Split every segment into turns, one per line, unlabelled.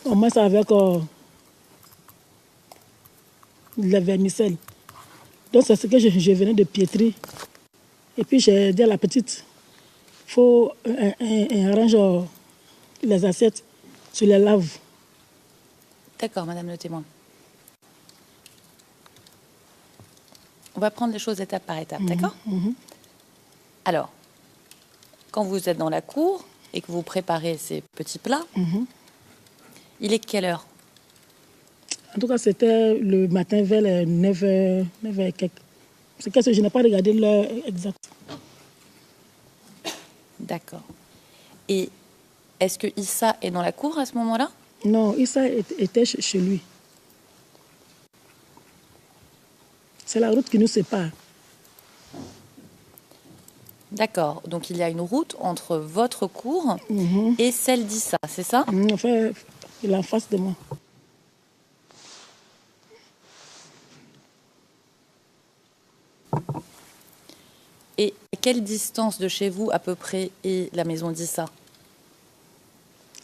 Au moins, ça avec le vermicelle. Donc, c'est ce que je venais de piétrer. Et puis, j'ai dit à la petite, il faut un range les assiettes, tu les laves.
D'accord, Madame le témoin. On va prendre les choses étape par étape, d'accord? Alors, quand vous êtes dans la cour et que vous préparez ces petits plats, il est quelle heure?
En tout cas, c'était le matin vers les 9h, 9h et quelques. C'est que je n'ai pas regardé l'heure exacte.
D'accord. Et est-ce que Issa est dans la cour à ce moment-là?
Non, Issa était chez lui. C'est la route qui nous sépare.
D'accord. Donc, il y a une route entre votre cour et celle d'Issa, c'est ça?
Enfin, il est en face de moi.
Et à quelle distance de chez vous, à peu près, est la maison d'Issa?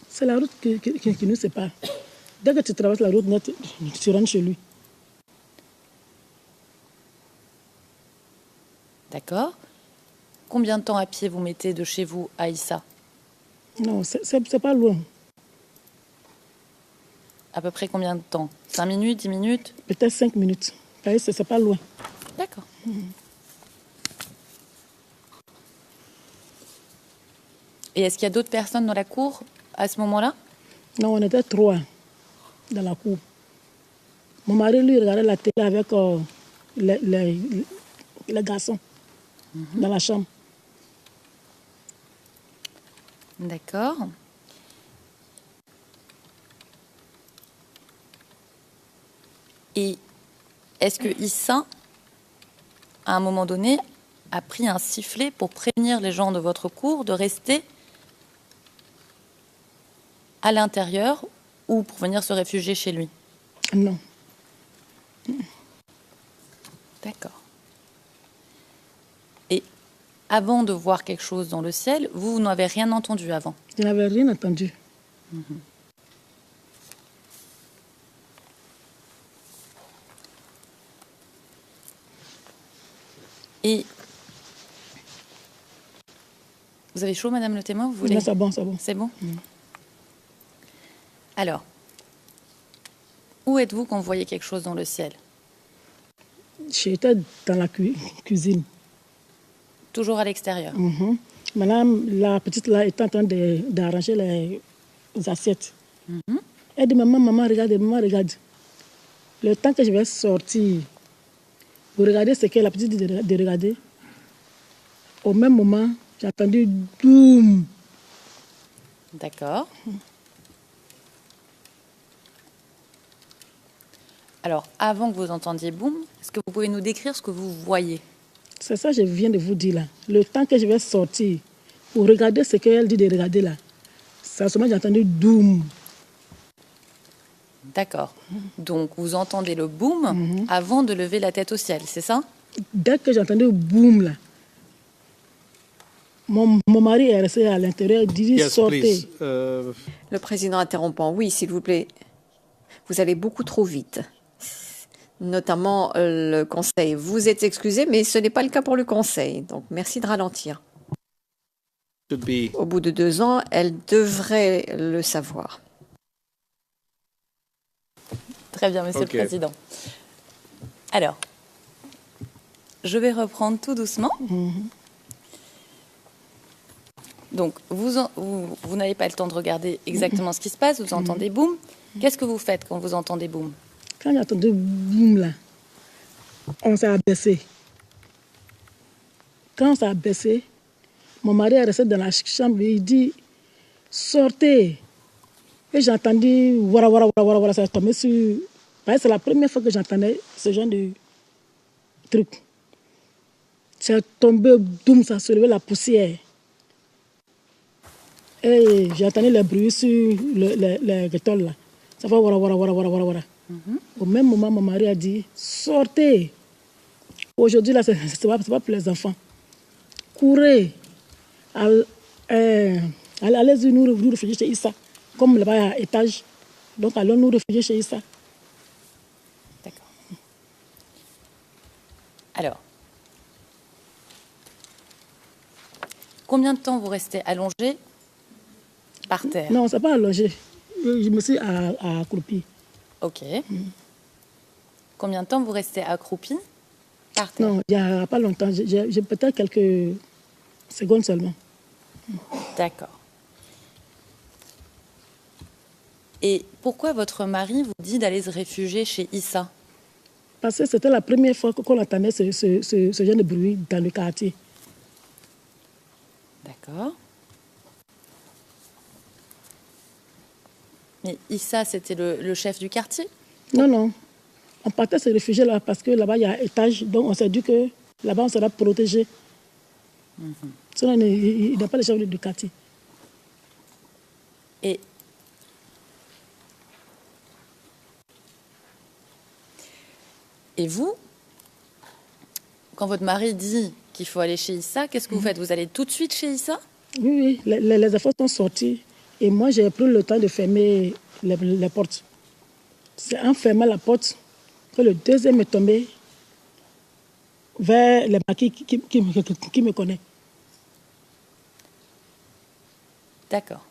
C'est la route qui nous sépare. Dès que tu traverses la route, tu rentres chez lui.
D'accord. Combien de temps à pied vous mettez de chez vous à Issa?
Non, c'est pas loin.
À peu près combien de temps? 5 minutes, 10 minutes?
Peut-être 5 minutes. C'est pas loin.
D'accord. Et est-ce qu'il y a d'autres personnes dans la cour à ce moment-là?
Non, on était 3 dans la cour. Mon mari, lui, regardait la télé avec les garçons dans la chambre.
D'accord. Et est-ce que Issa, à un moment donné, a pris un sifflet pour prévenir les gens de votre cour de rester à l'intérieur ou pour venir se réfugier chez lui?
Non.
D'accord. Et avant de voir quelque chose dans le ciel, vous n'avez rien entendu avant?
Je n'avais rien entendu.
Et vous avez chaud, Madame le témoin? Vous voulez...
Non, c'est bon, c'est bon.
C'est bon? Alors, où êtes-vous quand vous voyez quelque chose dans le ciel?
J'étais dans la cuisine.
Toujours à l'extérieur?
Maintenant, la petite là est en train d'arranger les assiettes. Elle dit, maman, regarde, maman, regarde. Le temps que je vais sortir, vous regardez ce que la petite dit de regarder. Au même moment, j'ai entendu boum.
D'accord. Alors, avant que vous entendiez boum, est-ce que vous pouvez nous décrire ce que vous voyez?
C'est ça que je viens de vous dire là. Le temps que je vais sortir, pour regarder ce qu'elle dit de regarder là, c'est à ce moment j'ai entendu boum.
D'accord. Donc, vous entendez le boum avant de lever la tête au ciel, c'est ça?
Dès que j'ai entendu boum là, mon mari est resté à l'intérieur, il dit sortez.
Le président interrompant. Oui, s'il vous plaît. Vous allez beaucoup trop vite. Notamment le conseil. Vous êtes excusé, mais ce n'est pas le cas pour le conseil. Donc, merci de ralentir. Au bout de 2 ans, elle devrait le savoir.
Très bien, Monsieur le Président. Alors, je vais reprendre tout doucement. Donc, vous n'avez pas le temps de regarder exactement ce qui se passe, vous entendez boum. Qu'est-ce que vous faites quand vous entendez boum?
Quand j'ai entendu boum là, on s'est abaissé. Quand on s'est abaissé, mon mari est resté dans la chambre et il dit sortez. Et j'ai entendu voilà, ça est tombé sur. C'est la première fois que j'entendais ce genre de truc. C'est tombé, boum, ça a soulevé la poussière. Et j'ai entendu le bruit sur le béton là. Ça fait voilà. Au même moment, mon mari a dit sortez. Aujourd'hui, là, c'est pas pour les enfants. Courez. Allez-y nous réfugier chez Issa. Comme là-bas, à étage, Donc, allons nous réfugier chez Issa.
D'accord. Alors, combien de temps vous restez allongé par terre?
Non, c'est pas allongé. Je me suis accroupie.
Ok. Combien de temps vous restez accroupi par terre?
Non, il n'y a pas longtemps. J'ai peut-être quelques secondes seulement.
D'accord. Et pourquoi votre mari vous dit d'aller se réfugier chez Issa?
Parce que c'était la première fois qu'on entendait ce genre de bruit dans le quartier.
D'accord. Mais Issa, c'était le chef du quartier?
Non, non. On partait se réfugier là parce que là-bas, il y a un étage. Donc, on s'est dit que là-bas, on sera protégé. Sinon, il n'a pas le chef du quartier.
Et vous, quand votre mari dit qu'il faut aller chez Issa, qu'est-ce que vous faites? Vous allez tout de suite chez Issa?
Oui, oui. Les enfants sont sortis. Et moi, j'ai pris le temps de fermer les portes. C'est en fermant la porte que le deuxième est tombé vers les maquis qui me connaît.
D'accord.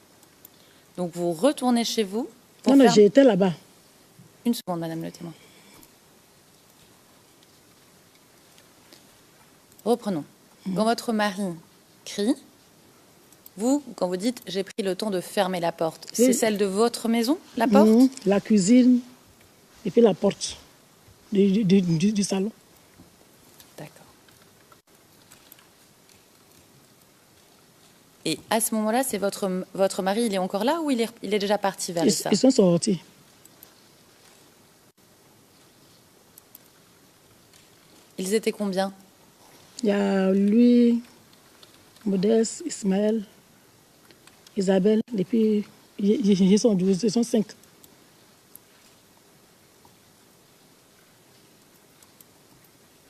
Donc vous retournez chez vous pour
Non, non,
faire...
j'ai été là-bas.
Une seconde, madame le témoin. Reprenons. Quand votre mari crie, vous, quand vous dites « j'ai pris le temps de fermer la porte », c'est
Oui.
celle de votre maison, la porte?
La cuisine et puis la porte du salon.
D'accord. Et à ce moment-là, c'est votre mari, il est encore là ou il est déjà parti vers Issa?
Ils sont sortis.
Ils étaient combien?
Il y a lui, Modeste, Ismaël, Isabelle, et puis ils sont 12, ils sont 5.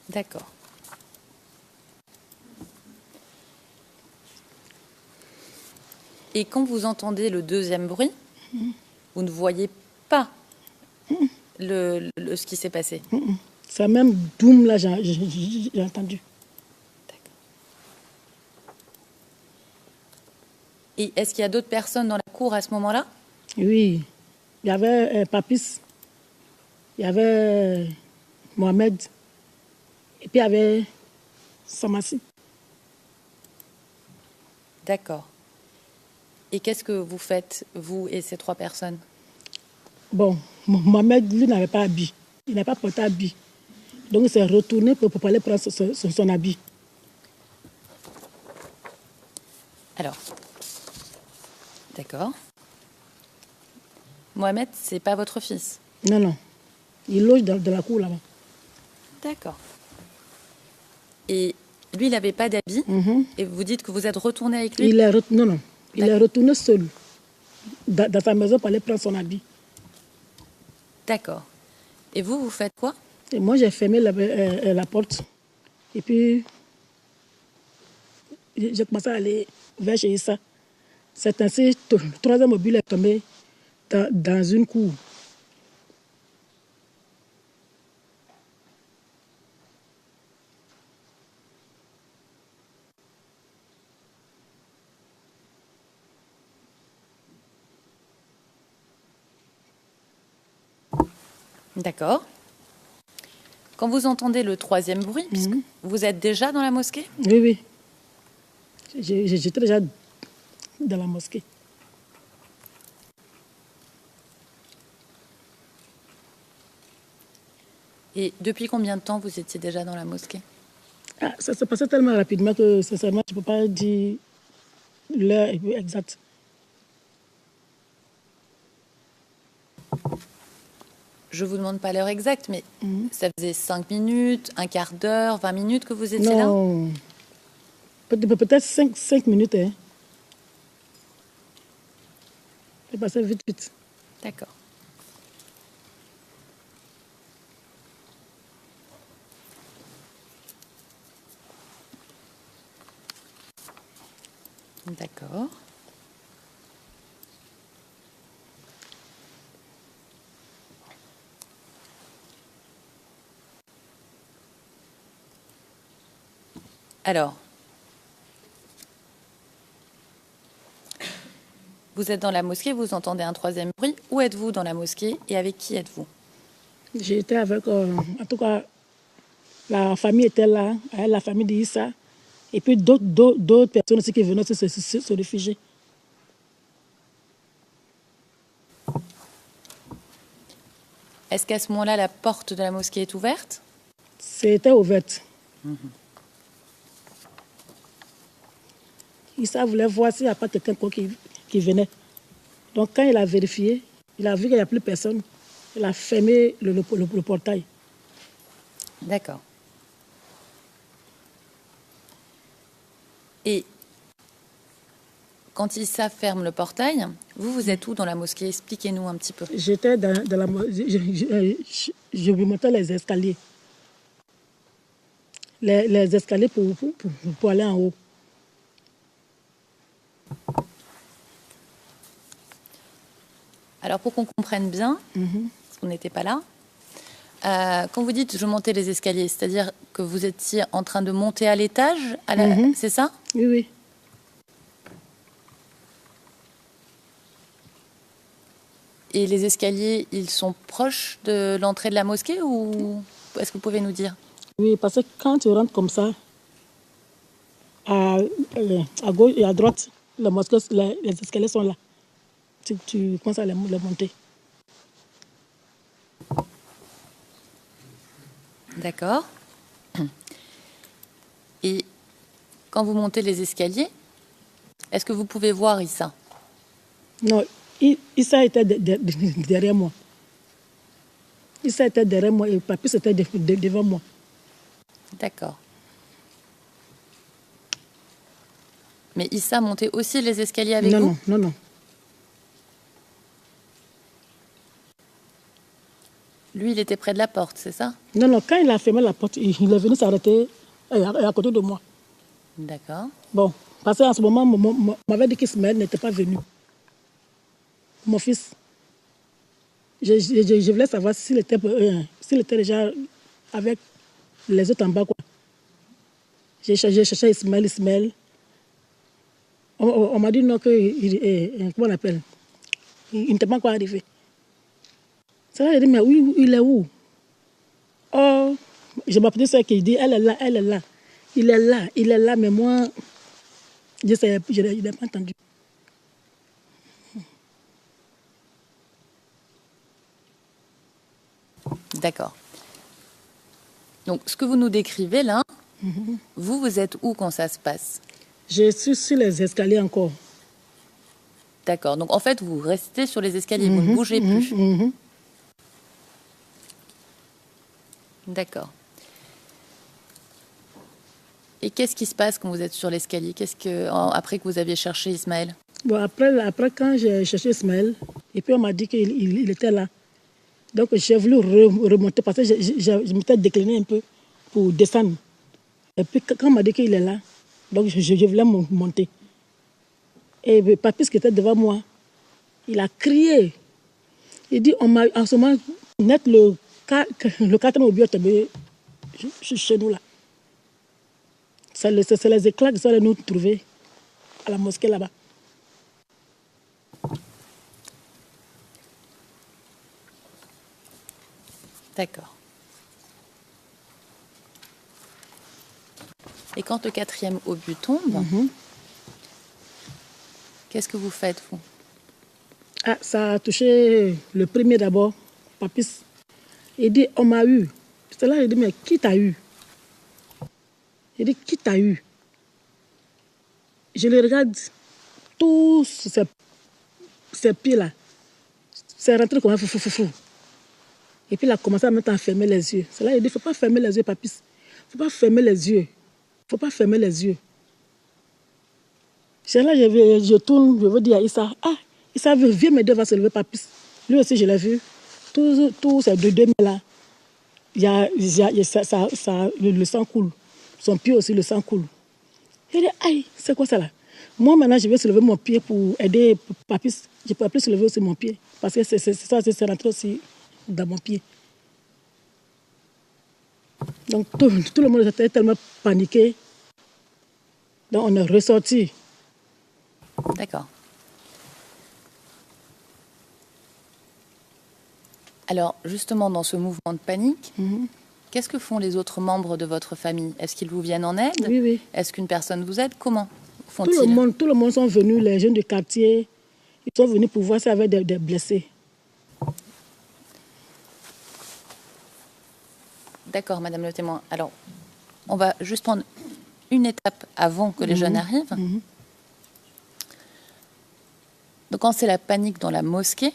D'accord. Et quand vous entendez le deuxième bruit, vous ne voyez pas ce qui s'est passé?
Ça même boum là, j'ai entendu.
D'accord. Et est-ce qu'il y a d'autres personnes dans la cour à ce moment-là?
Oui, il y avait Papis, il y avait Mohamed, et puis il y avait Samassi.
D'accord. Et qu'est-ce que vous faites, vous et ces 3 personnes?
Bon, Mohamed, lui, n'avait pas habit. Il n'a pas porté habit. Donc, il s'est retourné pour aller prendre son habit.
Alors, d'accord. Mohamed, c'est pas votre fils?
Non, non. Il loge dans la cour là-bas.
D'accord. Et lui, il n'avait pas d'habit. Et vous dites que vous êtes retourné avec lui?
Non, non. Il est retourné seul dans sa maison pour aller prendre son habit.
D'accord. Et vous faites quoi?
Et moi, j'ai fermé la porte. Et puis, j'ai commencé à aller vers chez Issa. C'est ainsi, le troisième mobile est tombé dans une cour.
D'accord. Quand vous entendez le troisième bruit, puisque vous êtes déjà dans la mosquée?
Oui, oui. J'étais déjà dans la mosquée.
Et depuis combien de temps vous étiez déjà dans la mosquée?
Ah, ça s'est passé tellement rapidement que, sincèrement, je ne peux pas dire l'heure exacte.
Je ne vous demande pas l'heure exacte, mais ça faisait 5 minutes, un quart d'heure, 20 minutes que vous étiez là?
Non, peut-être 5 minutes. Hein. C'est passé vite, vite.
D'accord. D'accord. Alors, vous êtes dans la mosquée, vous entendez un troisième bruit. Où êtes-vous dans la mosquée et avec qui êtes-vous?
J'étais avec, en tout cas, la famille était là, la famille d'Issa, et puis d'autres personnes aussi qui venaient se réfugier.
Est-ce qu'à ce moment-là, la porte de la mosquée est ouverte?
C'était ouverte. Issa voulait voir s'il n'y a pas quelqu'un qui venait. Donc quand il a vérifié, il a vu qu'il n'y a plus personne. Il a fermé le portail.
D'accord. Et quand Issa ferme le portail, vous êtes où dans la mosquée? Expliquez-nous un petit peu.
J'étais dans la... Je montais les escaliers. Les escaliers pour aller en haut.
Alors pour qu'on comprenne bien, parce qu'on n'était pas là, quand vous dites je montais les escaliers, c'est-à-dire que vous étiez en train de monter à l'étage, c'est ça?
Oui, oui.
Et les escaliers, ils sont proches de l'entrée de la mosquée ou est-ce que vous pouvez nous dire?
Oui, parce que quand tu rentres comme ça, à gauche et à droite, les escaliers sont là. Tu commences à les monter.
D'accord. Et quand vous montez les escaliers, est-ce que vous pouvez voir Issa?
Non, Issa était derrière moi. Issa était derrière moi et Papis était devant moi.
D'accord. Mais Issa montait aussi les escaliers avec vous?
Non.
Lui, il était près de la porte, c'est ça?
Non, quand il a fermé la porte, il est venu s'arrêter à côté de moi.
D'accord.
Bon, parce qu'en ce moment, on m'avait dit qu'Ismaël n'était pas venu. Mon fils. Je voulais savoir s'il était déjà avec les autres en bas, quoi. J'ai cherché Ismaël. On m'a dit non, comment on appelle? Il n'était pas encore arrivé. Ça va, j'ai dit, mais oui, il est où? Oh, je m'appelle ça qui dit, elle est là. Il est là, mais moi, je n'ai pas entendu.
D'accord. Donc, ce que vous nous décrivez là, vous êtes où quand ça se passe?
Je suis sur les escaliers encore.
D'accord. Donc, en fait, vous restez sur les escaliers, vous ne bougez plus. D'accord. Et qu'est-ce qui se passe quand vous êtes sur l'escalier? Après que vous aviez cherché Ismaël?
Bon, après quand j'ai cherché Ismaël, et puis on m'a dit qu'il était là. Donc j'ai voulu remonter parce que je m'étais décliné un peu pour descendre. Et puis quand on m'a dit qu'il est là, donc je voulais monter. Et Papis qui était devant moi, il a crié. Il dit, on m'a en ce moment, net le 4e au bio tombé chez nous là. C'est les éclats qui sont allés nous trouver à la mosquée là-bas.
D'accord. Et quand le 4e obus tombe, qu'est-ce que vous faites, vous?
Ah, ça a touché le premier d'abord, Papis. Il dit, on m'a eu. C'est là, il dit, mais qui t'a eu? Il dit, qui t'a eu? Je le regarde, tous ces pieds-là, c'est rentré comme un fou. Et puis il a commencé à mettre à fermer les yeux. C'est là, il dit, il ne faut pas fermer les yeux, Papis. Il ne faut pas fermer les yeux. Il ne faut pas fermer les yeux. C'est là, je tourne, je veux dire à Issa, ah, Issa, viens m'aider, va se lever, Papis. Lui aussi, je l'ai vu. Tous ces deux mains-là, le sang coule. Son pied aussi, le sang coule. Il dit, aïe, c'est quoi ça là? Moi, maintenant, je vais soulever mon pied pour aider Papis. Je ne peux plus soulever aussi mon pied. Parce que c'est rentré aussi dans mon pied. Donc, tout le monde était tellement paniqué. Donc, on est ressorti.
D'accord. Alors, justement, dans ce mouvement de panique, qu'est-ce que font les autres membres de votre famille? Est-ce qu'ils vous viennent en aide?
Oui, oui.
Est-ce qu'une personne vous aide? Comment
Tout le
font-ils?
monde sont venus, les jeunes du quartier, ils sont venus pour voir s'il y avait des blessés.
D'accord, Madame le témoin. Alors, on va juste prendre une étape avant que les jeunes arrivent. Donc, quand c'est la panique dans la mosquée,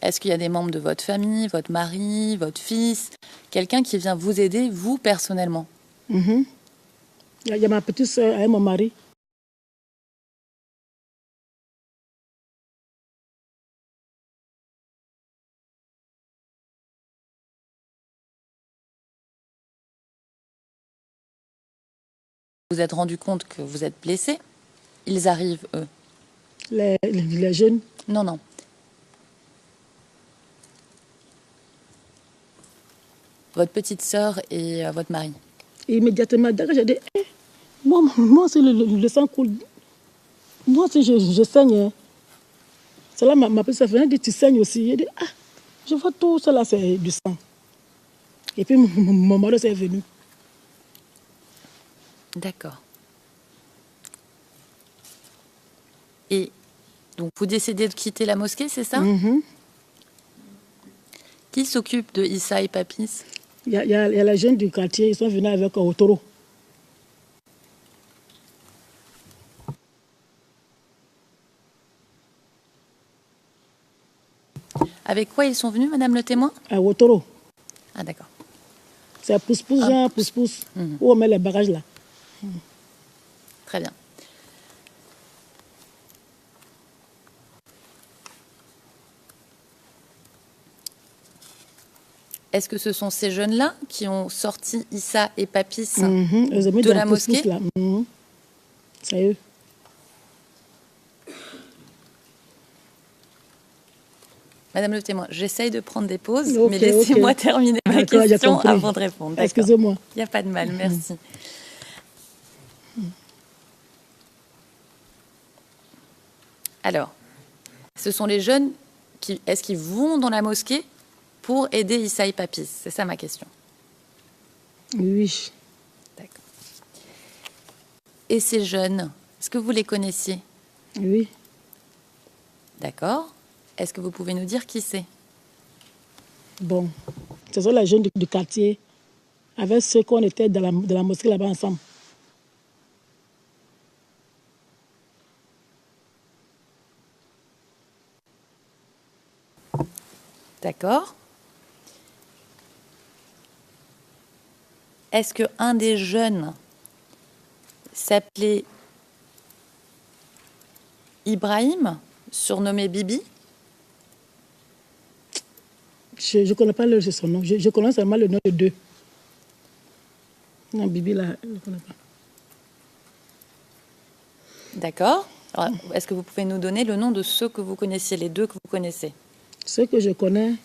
est-ce qu'il y a des membres de votre famille, votre mari, votre fils, quelqu'un qui vient vous aider, vous, personnellement?
Il y a ma petite soeur et mon mari.
Vous vous êtes rendu compte que vous êtes blessé. Ils arrivent, eux.
Les jeunes.
Non, non. Votre petite sœur et votre mari.
Immédiatement, d'accord, j'ai dit, moi aussi, le sang coule. Moi aussi, je saigne. Hein. C'est là ma petite soeur dit, tu saignes aussi. J'ai dit, je vois tout cela, c'est du sang. Et puis, mon mari est venu.
D'accord. Et donc, vous décidez de quitter la mosquée, c'est ça? Qui s'occupe de Issa et Papis?
Il y a les jeunes du quartier, ils sont venus avec un taureau.
Avec quoi ils sont venus, Madame le témoin?
Un taureau.
Ah, d'accord.
C'est un pousse-pousse, genre pousse-pousse, où on met les bagages là.
Très bien. Est-ce que ce sont ces jeunes-là qui ont sorti Issa et Papis de la mosquée?
Là. C'est eux.
Madame le témoin, j'essaye de prendre des pauses,
Ok,
mais laissez-moi terminer ma
D'accord, j'ai
question
compris.
avant de répondre. D'accord.
Excusez-moi.
Il n'y a pas de mal, merci. Alors, ce sont les jeunes qui, est-ce qu'ils vont dans la mosquée pour aider Issa et Papis? C'est ça ma question.
Oui.
D'accord. Et ces jeunes, est-ce que vous les connaissiez?
Oui.
D'accord. Est-ce que vous pouvez nous dire qui c'est?
Bon, ce sont les jeunes du quartier, avec ceux qu'on était dans la mosquée là-bas ensemble.
D'accord. Est-ce qu'un des jeunes s'appelait Ibrahim, surnommé Bibi?
Je ne connais pas son nom. Je connais seulement le nom de deux. Non, Bibi, là, je ne connais pas.
D'accord. Alors, est-ce que vous pouvez nous donner le nom de ceux que vous connaissiez, les deux que vous connaissez?
Ceux que je connais,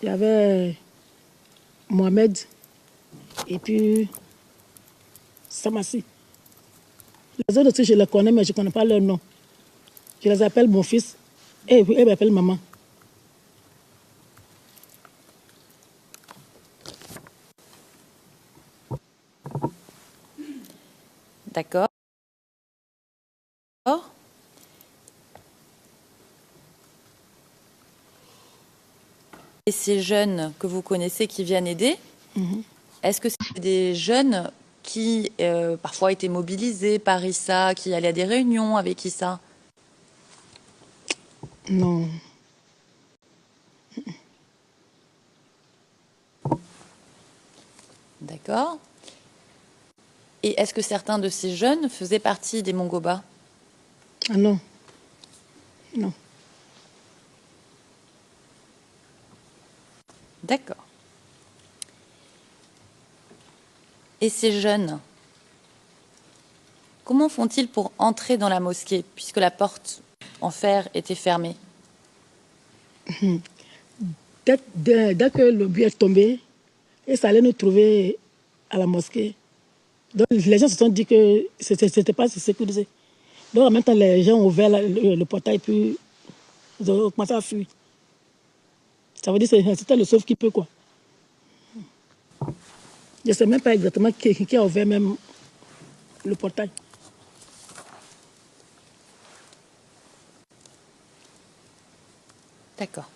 il y avait Mohamed et puis Samassi. Les autres aussi, je les connais, mais je ne connais pas leur nom. Je les appelle mon fils et ils m'appellent maman.
D'accord. Et ces jeunes que vous connaissez qui viennent aider, est-ce que c'est des jeunes qui parfois étaient mobilisés par Issa, qui allaient à des réunions avec Issa?
Non.
D'accord. Et est-ce que certains de ces jeunes faisaient partie des Mongoba?
Ah non. Non.
D'accord. Et ces jeunes, comment font-ils pour entrer dans la mosquée, puisque la porte en fer était fermée?
Dès que le but est tombé, et ça allait nous trouver à la mosquée, Donc, les gens se sont dit que ce n'était pas sécurisé. Donc, en même temps, les gens ont ouvert le portail, puis ils ont commencé à fuir. Ça veut dire que c'était le sauve qui peut, quoi. Je ne sais même pas exactement qui a ouvert même le portail.
D'accord.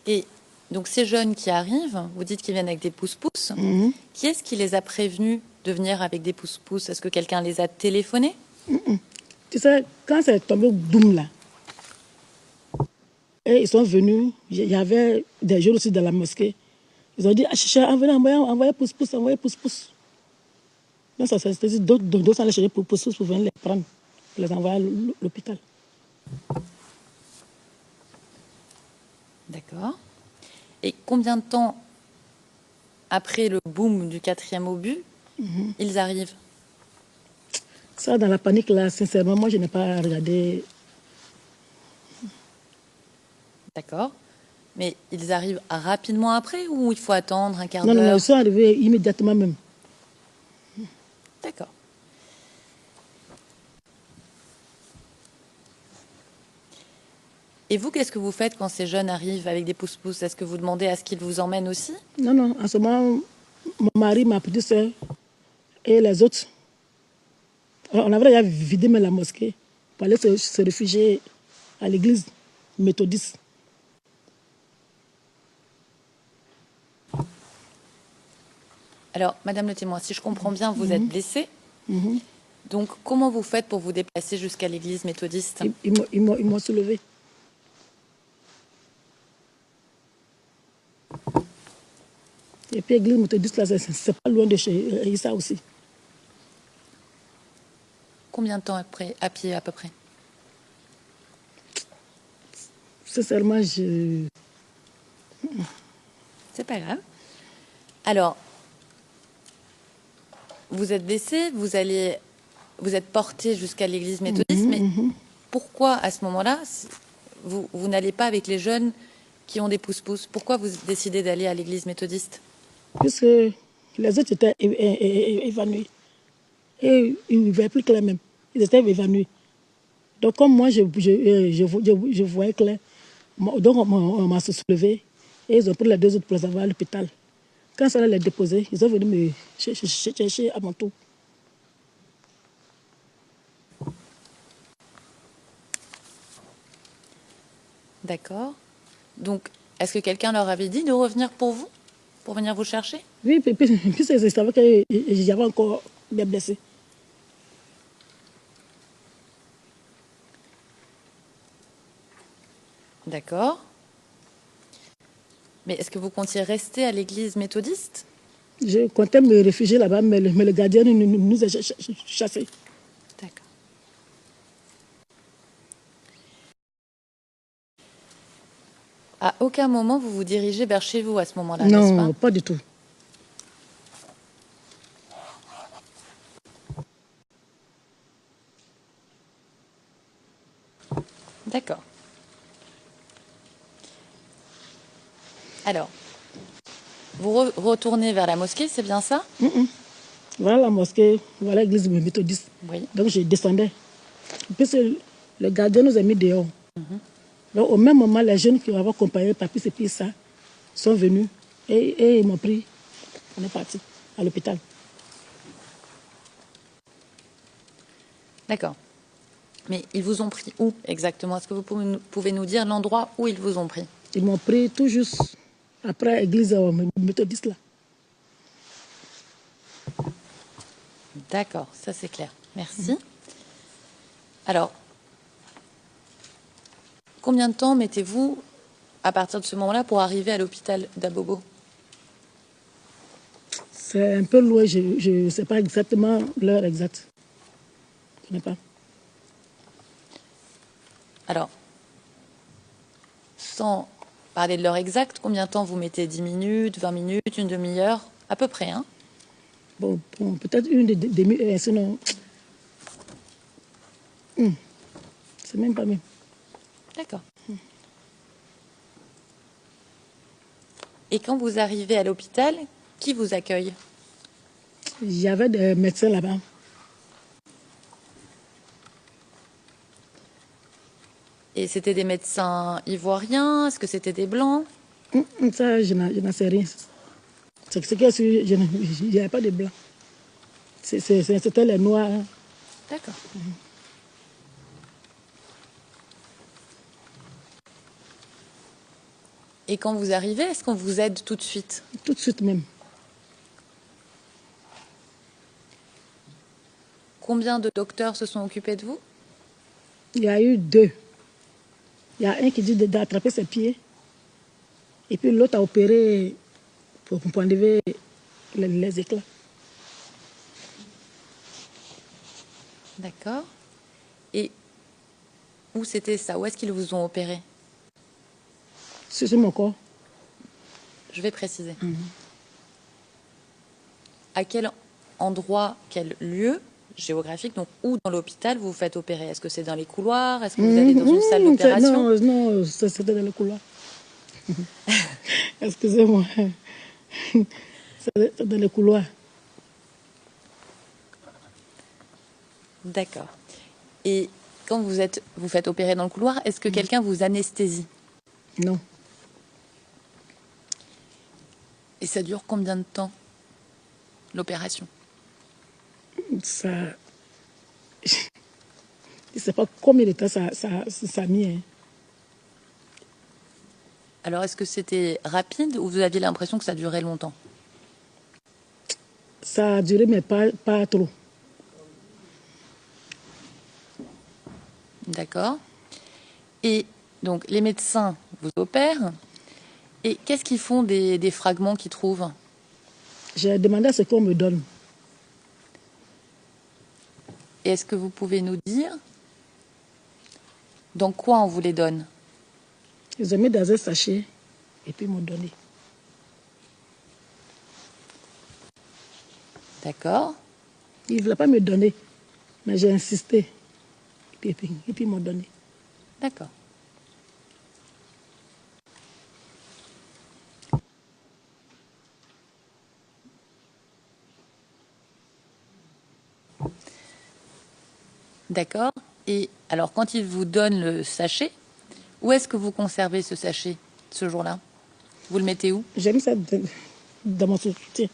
Et donc ces jeunes qui arrivent, vous dites qu'ils viennent avec des pousse-pousse. Qui est-ce qui les a prévenus de venir avec des pousse-pousse? Est-ce que quelqu'un les a téléphonés?
Tu sais, quand c'est tombé boum là, et ils sont venus, il y avait des jeunes aussi dans la mosquée. Ils ont dit, ah, chicha, envoyez pousse-pousse, envoyez pousse-pousse. Donc ça s'est dit, d'autres sont allés chercher pousse-pousse pour venir les prendre, pour les envoyer à l'hôpital.
D'accord. Et combien de temps après le boom du 4e obus, ils arrivent?
Ça, dans la panique, là, sincèrement, moi, je n'ai pas regardé.
D'accord. Mais ils arrivent rapidement après ou il faut attendre un quart
Non,
d'heure?
ils sont arrivés immédiatement même.
D'accord. Et vous, qu'est-ce que vous faites quand ces jeunes arrivent avec des pousse-pousse? Est-ce que vous demandez à ce qu'ils vous emmènent aussi?
Non, en ce moment, mon mari, ma petite soeur et les autres, on avait déjà vidé même la mosquée pour aller se réfugier à l'église méthodiste.
Alors, Madame le témoin, si je comprends bien, vous êtes blessée. Donc, comment vous faites pour vous déplacer jusqu'à l'église méthodiste?
Ils m'ont soulevé. Et puis l'église méthodiste, là, c'est pas loin de chez Issa aussi.
Combien de temps après, à pied à peu près?
Sincèrement, je...
C'est pas grave. Alors, vous êtes blessé, vous êtes porté jusqu'à l'église méthodiste, mais pourquoi à ce moment-là, vous n'allez pas avec les jeunes qui ont des pousse-pousse? Pourquoi vous décidez d'aller à l'église méthodiste?
Puisque les autres étaient évanouis. Et ils ne voyaient plus clair même. Ils étaient évanouis. Donc, comme moi, je voyais clair, donc on m'a soulevé et ils ont pris les deux autres pour les envoyer à l'hôpital. Quand ça allait les déposer, ils sont venus me chercher à mon tour.
D'accord. Donc, est-ce que quelqu'un leur avait dit de revenir pour vous? Pour venir vous chercher?
Oui, puis ils savaient qu'il y avait encore des blessés.
D'accord. Mais est-ce que vous comptiez rester à l'église méthodiste?
Je comptais me réfugier là-bas, mais le gardien nous a chassés.
D'accord. À aucun moment vous vous dirigez vers chez vous à ce moment-là, n'est-ce pas?
Non, pas du tout.
D'accord. Alors, vous retournez vers la mosquée, c'est bien ça?
Voilà la mosquée, voilà l'église méthodiste.
Oui.
Donc je descendais. Puis le gardien nous a mis dehors. Donc au même moment, les jeunes qui avaient accompagné Papy et puis ça sont venus et ils m'ont pris. On est parti à l'hôpital.
D'accord. Mais ils vous ont pris où exactement? Est-ce que vous pouvez nous dire l'endroit où ils vous ont pris?
Ils m'ont pris tout juste après l'église méthodiste là.
D'accord, ça c'est clair. Merci. Alors, combien de temps mettez-vous à partir de ce moment-là pour arriver à l'hôpital d'Abobo?
C'est un peu loin, je ne sais pas exactement l'heure exacte. Je ne sais pas.
Alors, sans parler de l'heure exacte, combien de temps vous mettez? 10 minutes, 20 minutes, une demi-heure? À peu près, hein?
Bon, peut-être une demi-heure, sinon... c'est même pas même.
D'accord. Et quand vous arrivez à l'hôpital, Qui vous accueille?
Il y avait des médecins là-bas.
Et c'était des médecins ivoiriens? Est-ce que c'était des blancs?
Ça, je n'en sais rien. C'est ce que il n'y avait pas de blanc. C'était les noirs.
D'accord. Et quand vous arrivez, est-ce qu'on vous aide tout de suite?
Tout de suite même.
Combien de docteurs se sont occupés de vous?
Il y a eu 2. Il y a un qui dit d'attraper ses pieds. Et puis l'autre a opéré pour enlever les éclats.
D'accord. Et où c'était ça? Où est-ce qu'ils vous ont opéré?
Sur mon corps.
Je vais préciser. À quel endroit, quel lieu géographique, donc où dans l'hôpital vous vous faites opérer? Est-ce que c'est dans les couloirs? Est-ce que vous allez dans une salle d'opération?
Non, c'était dans le couloir. Excusez-moi. C'est dans le couloir.
D'accord. Et quand vous faites opérer dans le couloir, est-ce que quelqu'un vous anesthésie?
Non.
Et ça dure combien de temps, l'opération?
Ça... Je ne sais pas combien de temps ça a mis. Hein.
Alors, est-ce que c'était rapide ou vous aviez l'impression que ça durait longtemps?
Ça a duré, mais pas trop.
D'accord. Et donc, les médecins vous opèrent. Et qu'est-ce qu'ils font des fragments qu'ils trouvent?
J'ai demandé à ce qu'on me donne.
Et est-ce que vous pouvez nous dire dans quoi on vous les donne?
Ils ont mis dans un sachet et puis ils m'ont donné.
D'accord.
Ils ne voulaient pas me donner, mais j'ai insisté. Et puis ils m'ont donné.
D'accord. D'accord. Et alors, quand ils vous donnent le sachet, où est-ce que vous conservez ce sachet ce jour-là? Vous le mettez où?
J'ai mis ça dans mon soutien.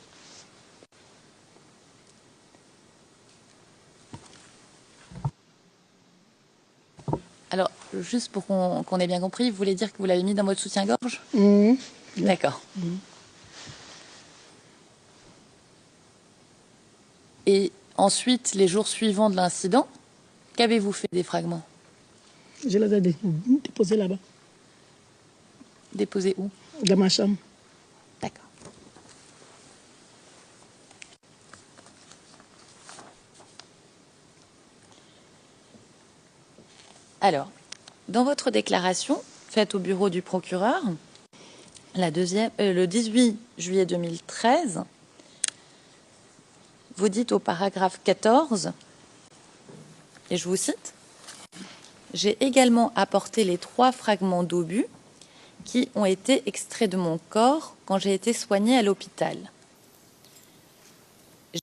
Alors, juste pour qu'on ait bien compris, vous voulez dire que vous l'avez mis dans votre soutien-gorge? D'accord. Et ensuite, les jours suivants de l'incident, qu'avez-vous fait des fragments?
Je les ai déposés là-bas,
Déposés où?
dans ma chambre.
D'accord. Alors, dans votre déclaration faite au bureau du procureur, le 18 juillet 2013, vous dites au paragraphe 14, et je vous cite, « J'ai également apporté les 3 fragments d'obus qui ont été extraits de mon corps quand j'ai été soignée à l'hôpital.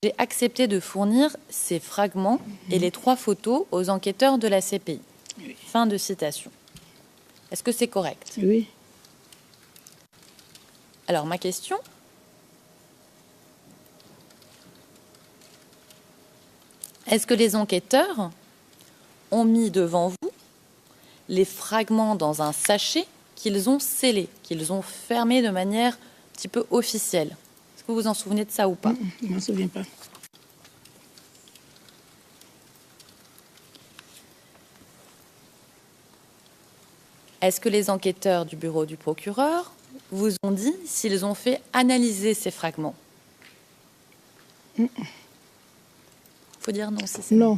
J'ai accepté de fournir ces fragments et les 3 photos aux enquêteurs de la CPI. » Fin de citation. Est-ce que c'est correct?
Oui.
Alors, ma question, est-ce que les enquêteurs ont mis devant vous les fragments dans un sachet qu'ils ont scellé, qu'ils ont fermé de manière un petit peu officielle? Est-ce que vous vous en souvenez de ça ou pas?
Je ne m'en souviens pas.
Est-ce que les enquêteurs du bureau du procureur vous ont dit s'ils ont fait analyser ces fragments? Il faut dire non si c'est
non.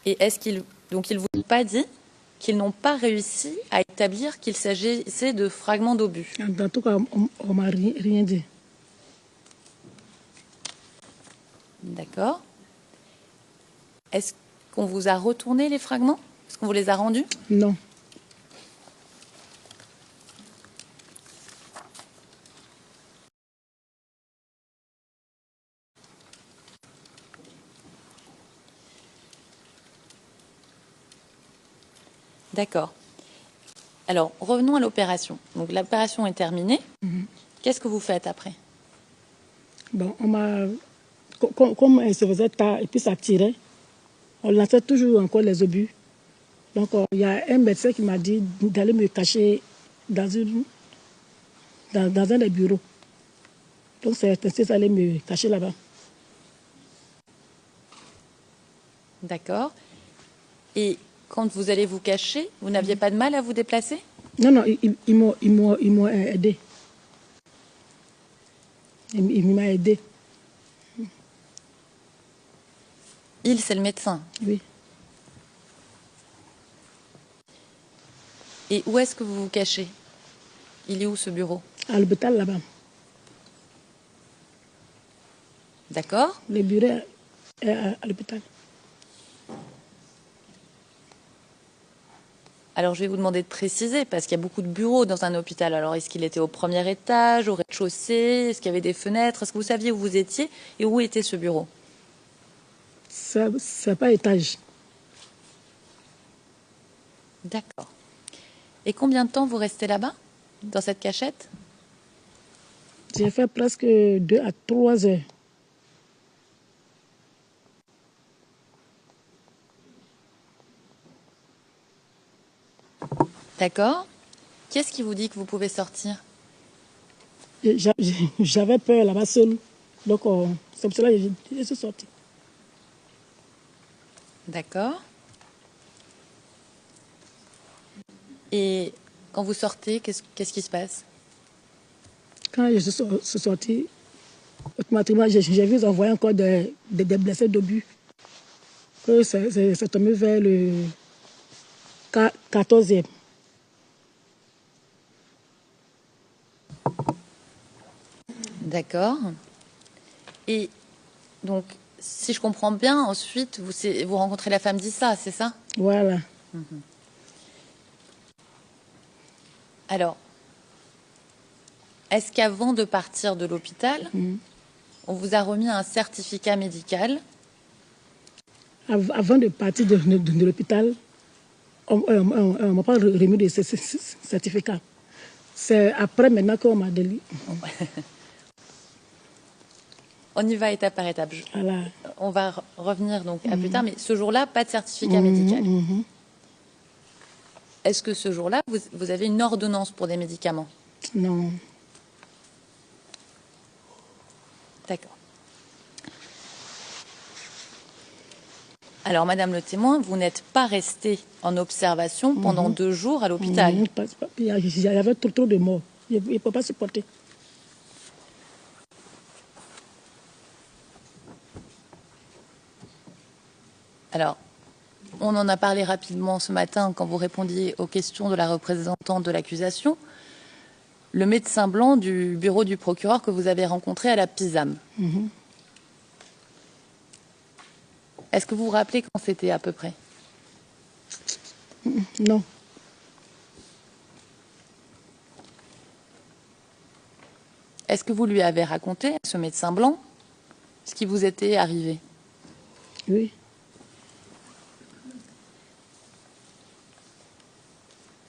Et est-ce qu'ils donc ils vous ont pas dit qu'ils n'ont pas réussi à établir qu'il s'agissait de fragments d'obus?
En tout cas, on ne m'a rien dit.
D'accord. Est-ce qu'on vous a retourné les fragments? Est-ce qu'on vous les a rendus?
Non.
D'accord. Alors, revenons à l'opération. Donc, l'opération est terminée. Qu'est-ce que vous faites après?
Bon, comme elle se faisait tard et puis ça tirait, on lançait toujours encore les obus. Donc, il y a un médecin qui m'a dit d'aller me cacher dans un des bureaux. Donc, c'est ainsi que j'allais me cacher là-bas.
D'accord. Et quand vous allez vous cacher, vous n'aviez pas de mal à vous déplacer?
Non, non, ils m'ont aidé. Il m'a aidé.
Il, c'est le médecin.
Oui.
Et où est-ce que vous vous cachez? Il est où ce bureau?
À l'hôpital là-bas.
D'accord.
Le bureau est à l'hôpital.
Alors, je vais vous demander de préciser, parce qu'il y a beaucoup de bureaux dans un hôpital. Alors, est-ce qu'il était au premier étage, au rez-de-chaussée? Est-ce qu'il y avait des fenêtres? Est-ce que vous saviez où vous étiez et où était ce bureau?
C'est pas étage.
D'accord. Et combien de temps vous restez là-bas, dans cette cachette?
J'ai fait presque 2 à 3 heures.
D'accord. Qu'est-ce qui vous dit que vous pouvez sortir?
J'avais peur là-bas seule. Donc, c'est pour cela que je suis sortie.
D'accord. Et quand vous sortez, qu'est-ce qui se passe?
Quand je suis sortie, automatiquement, j'ai vu envoyer encore des blessés d'obus. Que c'est tombé vers le 14e.
D'accord. Et donc, si je comprends bien, ensuite, vous rencontrez la femme d'Issa, c'est ça?
Voilà.
Alors, est-ce qu'avant de partir de l'hôpital, on vous a remis un certificat médical?
Avant de partir de l'hôpital, on ne m'a pas remis de ce certificat. C'est après maintenant qu'on m'a délivré.
On y va étape par étape.
Voilà.
On va revenir donc à plus tard, mais ce jour-là, pas de certificat médical. Est-ce que ce jour-là, vous avez une ordonnance pour des médicaments?
Non.
D'accord. Alors, Madame le témoin, vous n'êtes pas restée en observation pendant 2 jours à l'hôpital.
Il y avait trop de morts. Il ne peut pas supporter.
Alors, on en a parlé rapidement ce matin quand vous répondiez aux questions de la représentante de l'accusation. Le médecin blanc du bureau du procureur que vous avez rencontré à la PISAM. Est-ce que vous vous rappelez quand c'était à peu près?
Non.
Est-ce que vous lui avez raconté, à ce médecin blanc, ce qui vous était arrivé?
Oui.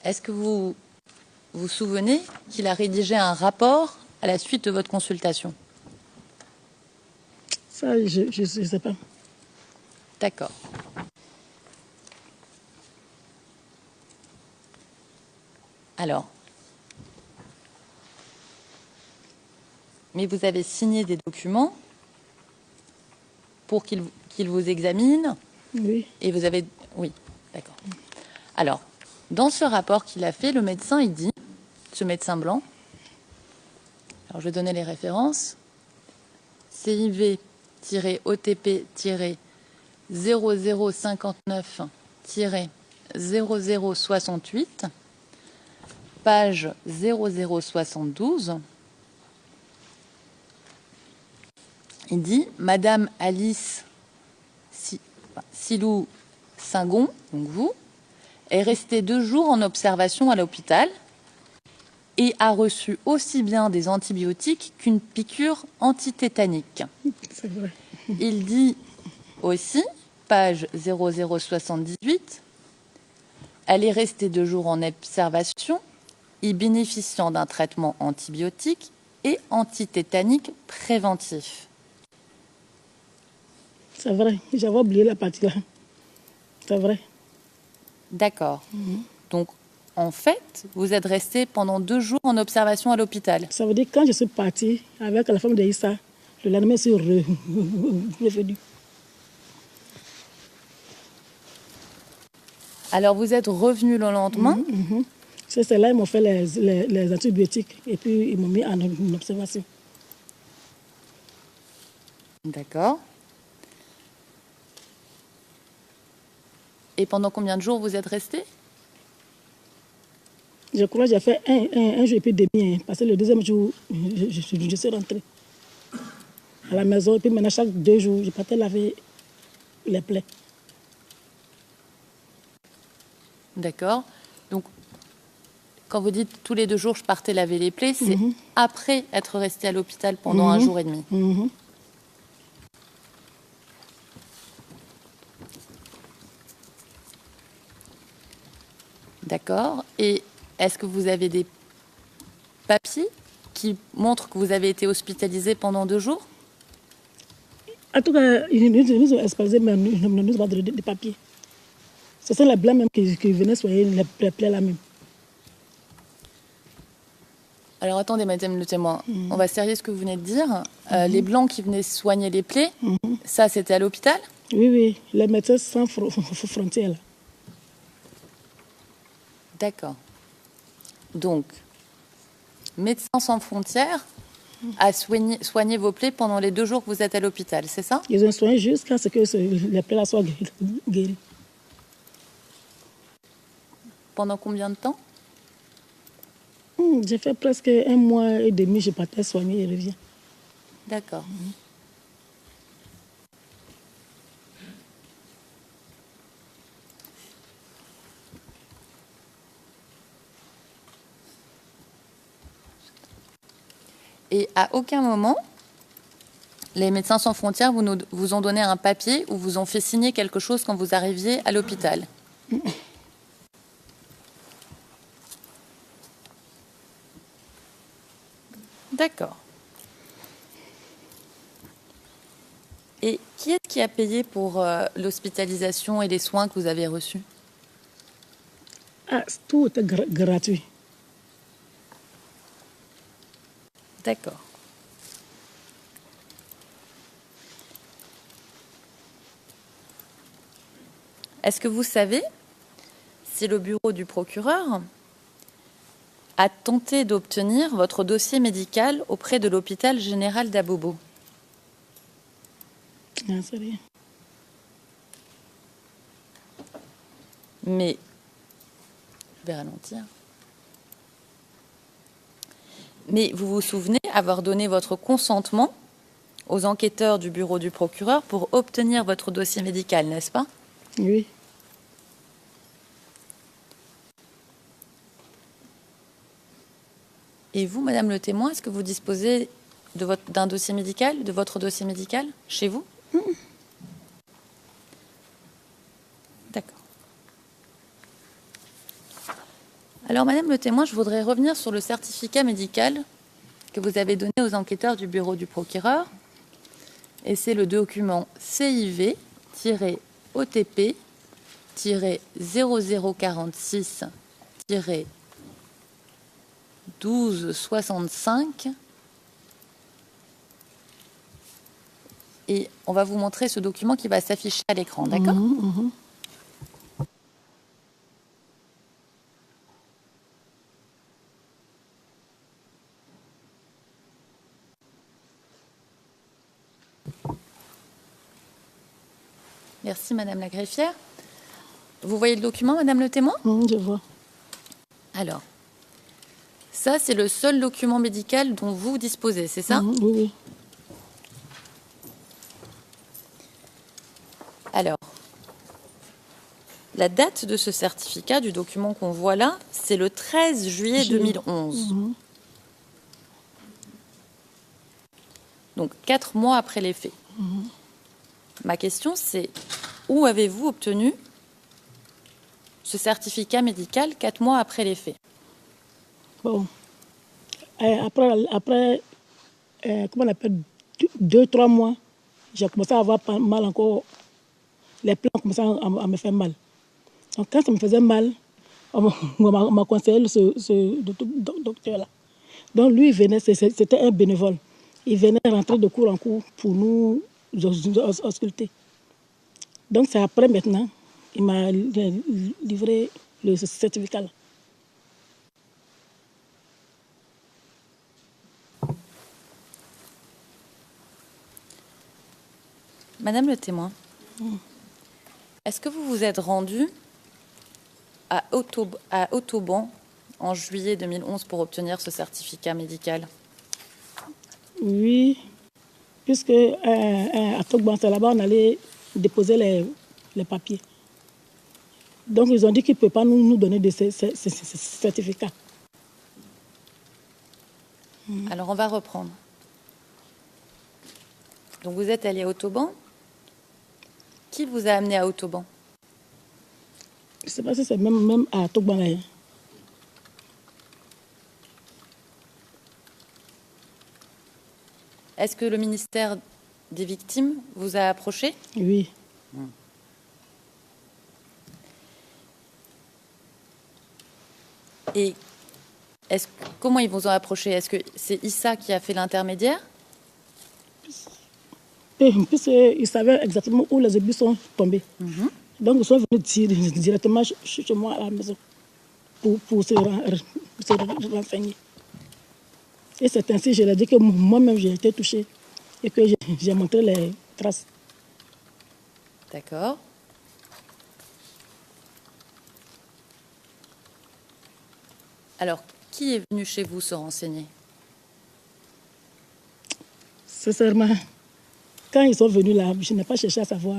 Est-ce que vous vous souvenez qu'il a rédigé un rapport à la suite de votre consultation?
Ça, je ne sais pas.
D'accord. Alors, mais vous avez signé des documents pour qu'il vous examine?
Oui.
Et vous avez... Oui, d'accord. Alors, dans ce rapport qu'il a fait, le médecin, il dit, ce médecin blanc, alors je vais donner les références, CIV-OTP-0059-0068, page 0072, il dit « Madame Alice Silou Singon, donc vous, est resté 2 jours en observation à l'hôpital et a reçu aussi bien des antibiotiques qu'une piqûre antitétanique.
C'est vrai.
Il dit aussi, page 0078, elle est restée 2 jours en observation, y bénéficiant d'un traitement antibiotique et antitétanique préventif.
C'est vrai. J'avais oublié la partie là. C'est vrai.
D'accord. Donc, en fait, vous êtes resté pendant 2 jours en observation à l'hôpital.
Ça veut dire que quand je suis partie avec la femme de Issa, le lendemain, je suis revenue.
Alors, vous êtes revenu le lendemain.
C'est là ils m'ont fait les antibiotiques et puis ils m'ont mis en observation.
D'accord. Et pendant combien de jours vous êtes resté?
Je crois que j'ai fait un jour et puis demi, hein, parce que le deuxième jour, je suis rentrée à la maison. Et puis maintenant, chaque 2 jours, je partais laver les plaies.
D'accord. Donc, quand vous dites tous les 2 jours, je partais laver les plaies, c'est après être resté à l'hôpital pendant 1 jour et demi. D'accord. Et est-ce que vous avez des papiers qui montrent que vous avez été hospitalisé pendant 2 jours?
En tout cas, ils nous ont exposé, mais ils ne nous ont pas donné des papiers. Ce sont les blancs même qui venaient soigner les plaies là même.
Alors attendez, madame le témoin, on va serrer ce que vous venez de dire. Les blancs qui venaient soigner les plaies, ça c'était à l'hôpital?
Oui, oui, les médecins sans frontières. Là.
D'accord. Donc, Médecins sans frontières a soigné vos plaies pendant les 2 jours que vous êtes à l'hôpital, c'est ça?
Ils ont soigné jusqu'à ce que les plaies là soient guéries.
Pendant combien de temps?
J'ai fait presque 1 mois et demi, je partais soigner et reviens.
D'accord. Et à aucun moment, les Médecins sans frontières vous ont donné un papier ou vous ont fait signer quelque chose quand vous arriviez à l'hôpital? D'accord. Et qui est-ce qui a payé pour l'hospitalisation et les soins que vous avez reçus?
Ah, tout était gratuit.
D'accord. Est-ce que vous savez si le bureau du procureur a tenté d'obtenir votre dossier médical auprès de l'hôpital général d'Abobo?
Non, c'est rien.
Mais, je vais ralentir. Mais vous vous souvenez avoir donné votre consentement aux enquêteurs du bureau du procureur pour obtenir votre dossier médical, n'est-ce pas?
Oui.
Et vous, Madame le témoin, est-ce que vous disposez d'un dossier médical, de votre dossier médical, chez vous? D'accord. Alors, Madame le témoin, je voudrais revenir sur le certificat médical que vous avez donné aux enquêteurs du bureau du procureur. Et c'est le document CIV-OTP-0046-1265. Et on va vous montrer ce document qui va s'afficher à l'écran, d'accord? Merci, Madame la greffière. Vous voyez le document, Madame le témoin?
Je vois.
Alors, ça, c'est le seul document médical dont vous disposez, c'est ça?
Oui, oui.
Alors, La date de ce certificat, du document qu'on voit là, c'est le 13 juillet 2011. Donc 4 mois après les faits. Ma question, c'est où avez-vous obtenu ce certificat médical 4 mois après les faits?
Bon. Après comment on appelle, 2-3 mois, j'ai commencé à avoir pas mal encore. Les plans commençaient à me faire mal. Donc quand ça me faisait mal, on m'a conseillé ce docteur-là. Donc lui, il venait, c'était un bénévole. Il venait rentrer de cours en cours pour nous ausculter. Donc c'est après maintenant, il m'a livré le certificat-là.
Madame le témoin, est-ce que vous vous êtes rendue à Autoban en juillet 2011 pour obtenir ce certificat médical?
Oui, puisque à Togban, c'est là-bas on allait déposer les papiers. Donc ils ont dit qu'ils ne peuvent pas nous donner de ces certificats.
Alors on va reprendre. Donc vous êtes allé à Autoban. Qui vous a amené à Autoban?
Je ne sais pas si c'est même à Togban.
Est-ce que le ministère des Victimes vous a approché?
Oui.
Et comment ils vous ont approché? Est-ce que c'est Issa qui a fait l'intermédiaire?
Puisqu'ils savaient exactement où les obus sont tombés. Donc ils sont venus directement chez moi à la maison pour se renseigner. Et c'est ainsi, je leur ai dit que moi-même j'ai été touchée et que j'ai montré les traces.
D'accord. Alors, qui est venu chez vous se renseigner?
Sincèrement, quand ils sont venus là, je n'ai pas cherché à savoir.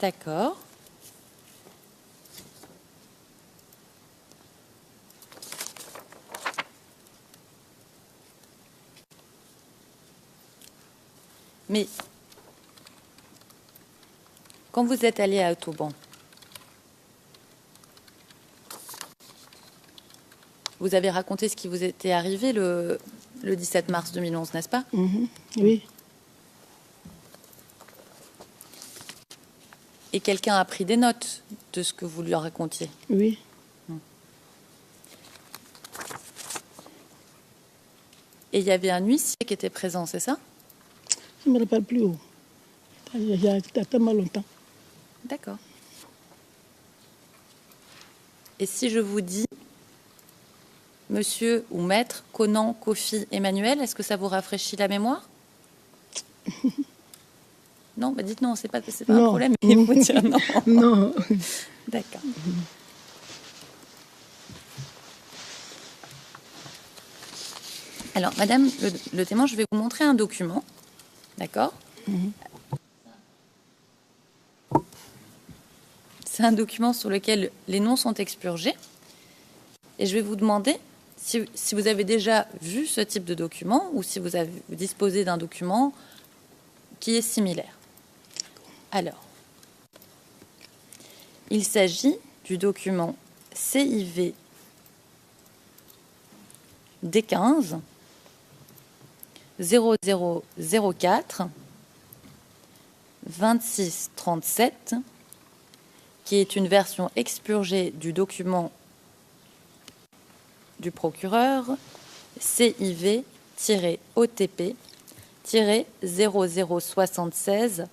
D'accord. Mais quand vous êtes allé à Autoban, vous avez raconté ce qui vous était arrivé le 17 mars 2011, n'est-ce pas?
Oui.
Et quelqu'un a pris des notes de ce que vous lui racontiez?
Oui.
Et il y avait un huissier qui était présent, c'est ça?
Je ne me rappelle plus où. Il y a tellement longtemps.
D'accord. Et si je vous dis monsieur ou maître Conan, Kofi, Emmanuel, est-ce que ça vous rafraîchit la mémoire? Non, bah dites non, c'est pas un problème. Il faut dire non.
Non.
D'accord. Alors, madame le témoin, je vais vous montrer un document. D'accord? C'est un document sur lequel les noms sont expurgés. Et je vais vous demander si vous avez déjà vu ce type de document ou si vous disposez d'un document qui est similaire. Alors, il s'agit du document CIV D15 0004 2637, qui est une version expurgée du document du procureur CIV-OTP-0076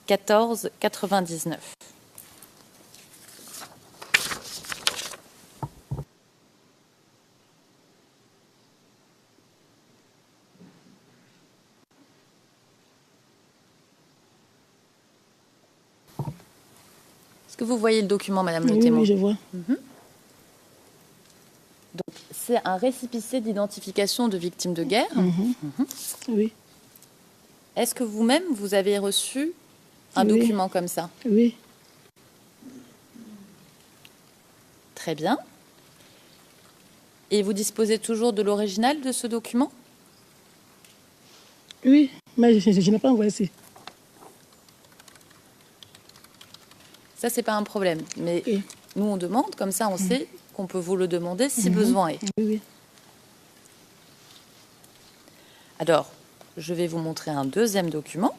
1499. Est-ce que vous voyez le document, madame le témoin?
Oui, je vois.
Donc, c'est un récépissé d'identification de victimes de guerre.
Oui.
Est-ce que vous-même, vous avez reçu un
Oui.
document comme ça?
Oui,
Très bien. Et vous disposez toujours de l'original de ce document?
oui, mais je n'ai pas envoyé ici.
Ça, c'est pas un problème. Mais
Ok.
nous, on demande, comme ça, on sait qu'on peut vous le demander si besoin est.
Oui, oui.
Alors, je vais vous montrer un deuxième document.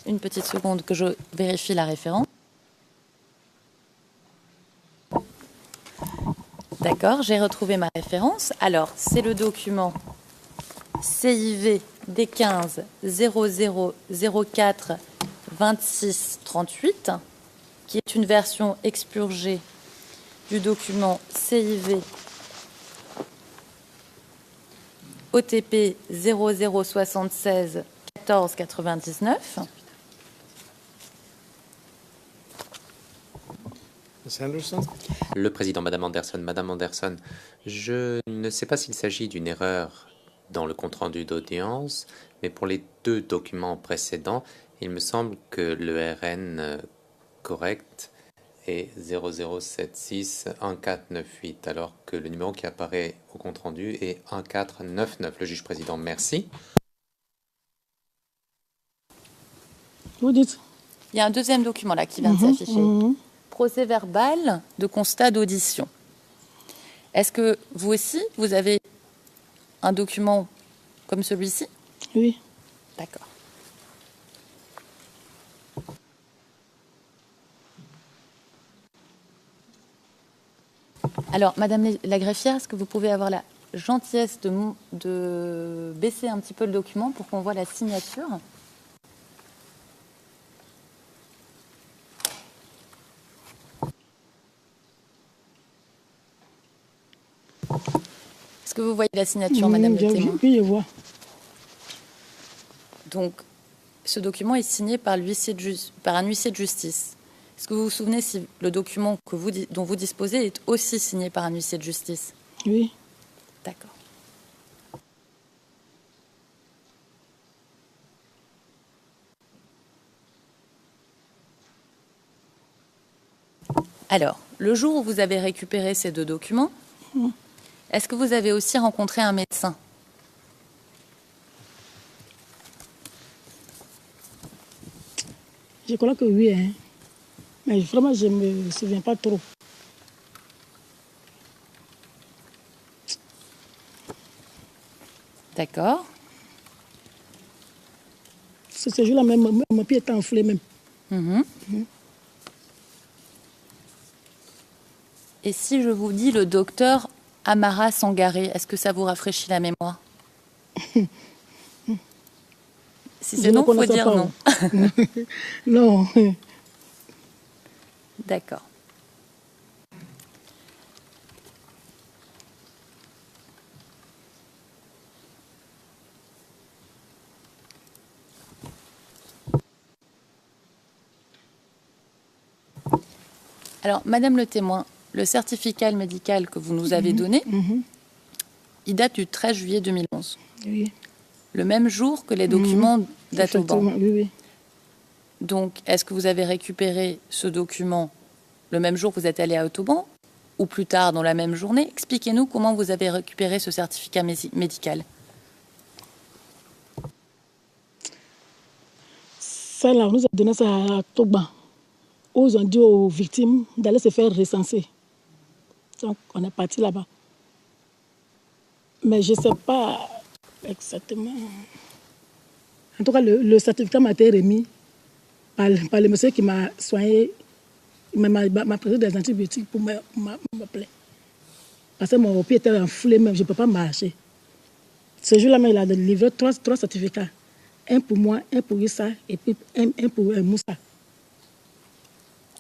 Une petite seconde que je vérifie la référence. D'accord, j'ai retrouvé ma référence. Alors, c'est le document CIV D15 0004 26 38, qui est une version expurgée du document CIV OTP 0076 14 99.
Ms. Henderson?
Le président, Madame Anderson, je ne sais pas s'il s'agit d'une erreur dans le compte-rendu d'audience, mais pour les deux documents précédents, il me semble que le RN correct est 00761498, alors que le numéro qui apparaît au compte-rendu est 1499. Le juge président, merci.
Vous dites?
Il y a un deuxième document là qui vient de s'afficher. Procès verbal de constat d'audition. Est-ce que vous aussi, vous avez un document comme celui-ci?
Oui.
D'accord. Alors, Madame la greffière, est-ce que vous pouvez avoir la gentillesse de baisser un petit peu le document pour qu'on voit la signature? Est-ce que vous voyez la signature, Madame le témoin?
Oui, je vois.
Donc, ce document est signé par un huissier de justice. Est-ce que vous vous souvenez si le document dont vous disposez est aussi signé par un huissier de justice?
Oui.
D'accord. Alors, le jour où vous avez récupéré ces deux documents, est-ce que vous avez aussi rencontré un médecin?
Je crois que oui, hein. Mais vraiment, je ne me souviens pas trop.
D'accord.
Ce jour-là, même, mon pied était enflé même.
Et si je vous dis le docteur Amara Sangaré, est-ce que ça vous rafraîchit la mémoire? Si c'est non, il faut dire
pas.
non.
Non.
D'accord. Alors, Madame le témoin, le certificat médical que vous nous avez donné, il date du 13 juillet 2011.
Oui.
Le même jour que les documents d'Atoban.
Oui, oui.
Donc, est-ce que vous avez récupéré ce document le même jour que vous êtes allé à Autoban ou plus tard dans la même journée? Expliquez-nous comment vous avez récupéré ce certificat médical.
Ça, là, on nous a donné ça à Toba, où ils ont dit aux victimes d'aller se faire recenser. Donc, on est parti là-bas. Mais je ne sais pas exactement. En tout cas, le certificat m'a été remis par le monsieur qui m'a soigné. Il m'a pris des antibiotiques pour m'appeler. Parce que mon pied était enflé, même je ne peux pas marcher. Ce jour-là, il a livré trois certificats. Un pour moi, un pour Issa et puis un pour Moussa.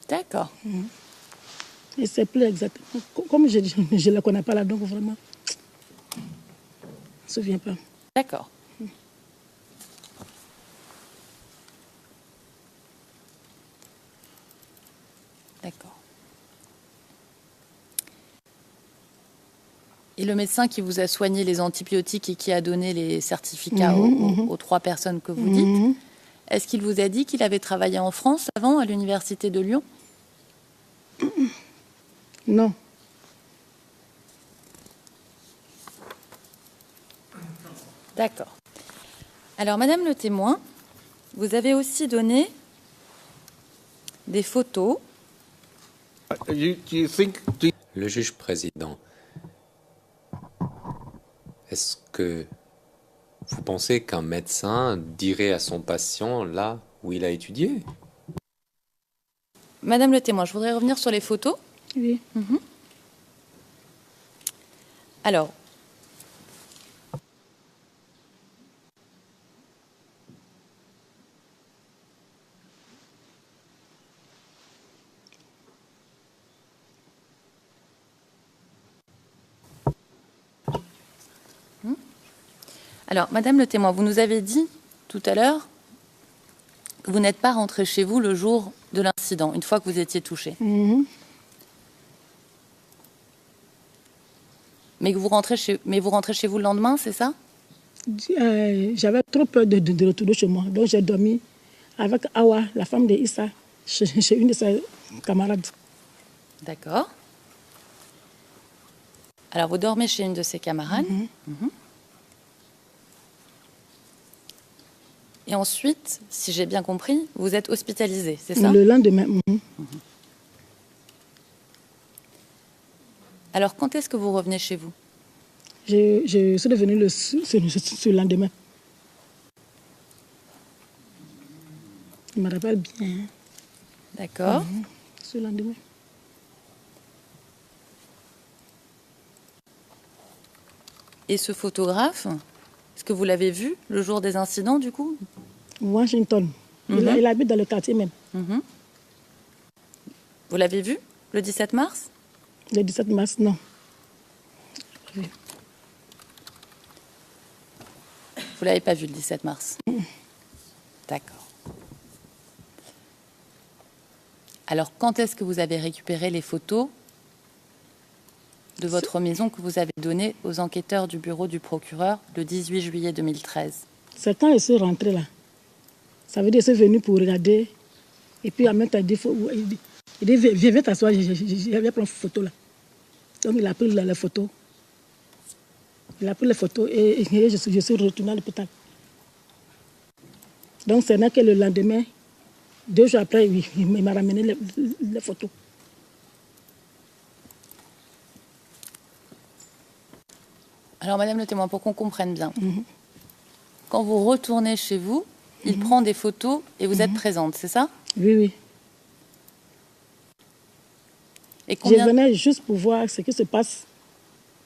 D'accord.
Je ne sais plus exactement. Comme je ne le connais pas là, donc vraiment, je ne me souviens pas.
D'accord. D'accord. Et le médecin qui vous a soigné les antibiotiques et qui a donné les certificats aux 3 personnes que vous dites, est-ce qu'il vous a dit qu'il avait travaillé en France avant, à l'université de Lyon?
Non.
D'accord. Alors, Madame le témoin, vous avez aussi donné des photos.
Le juge président, est-ce que vous pensez qu'un médecin dirait à son patient là où il a étudié?
Madame le témoin, je voudrais revenir sur les photos.
Oui.
Alors, Madame le témoin, vous nous avez dit tout à l'heure que vous n'êtes pas rentrée chez vous le jour de l'incident, une fois que vous étiez touchée. Mais vous rentrez chez vous le lendemain, c'est ça?
J'avais trop peur de retourner chez moi. Donc j'ai dormi avec Awa, la femme de Issa, chez une de ses camarades.
D'accord. Alors, vous dormez chez une de ses camarades. Et ensuite, si j'ai bien compris, vous êtes hospitalisé, c'est ça?
Le lendemain.
Alors, quand est-ce que vous revenez chez vous?
Je suis revenue ce lendemain. Je me rappelle bien.
D'accord.
Ce lendemain.
Et ce photographe, est-ce que vous l'avez vu le jour des incidents, du coup?
Washington. Il habite dans le quartier même.
Vous l'avez vu le 17 mars?
Le 17 mars, non.
Vous ne l'avez pas vu le 17 mars? D'accord. Alors, quand est-ce que vous avez récupéré les photos de votre maison que vous avez données aux enquêteurs du bureau du procureur le 18 juillet 2013?
C'est quand je suis rentrée là. Ça veut dire que je suis venue pour regarder. Et puis en même temps, il dit, viens t'asseoir, j'avais pris une photo là. Donc il a pris la photo. Il a pris les photos et je suis retournée à l'hôpital. Donc c'est là que le lendemain, 2 jours après, il m'a ramené les photos.
Alors, Madame le témoin, pour qu'on comprenne bien, quand vous retournez chez vous, il prend des photos et vous êtes présente, c'est ça?
Oui, oui.
Et combien...
Je venais juste pour voir ce qui se passe.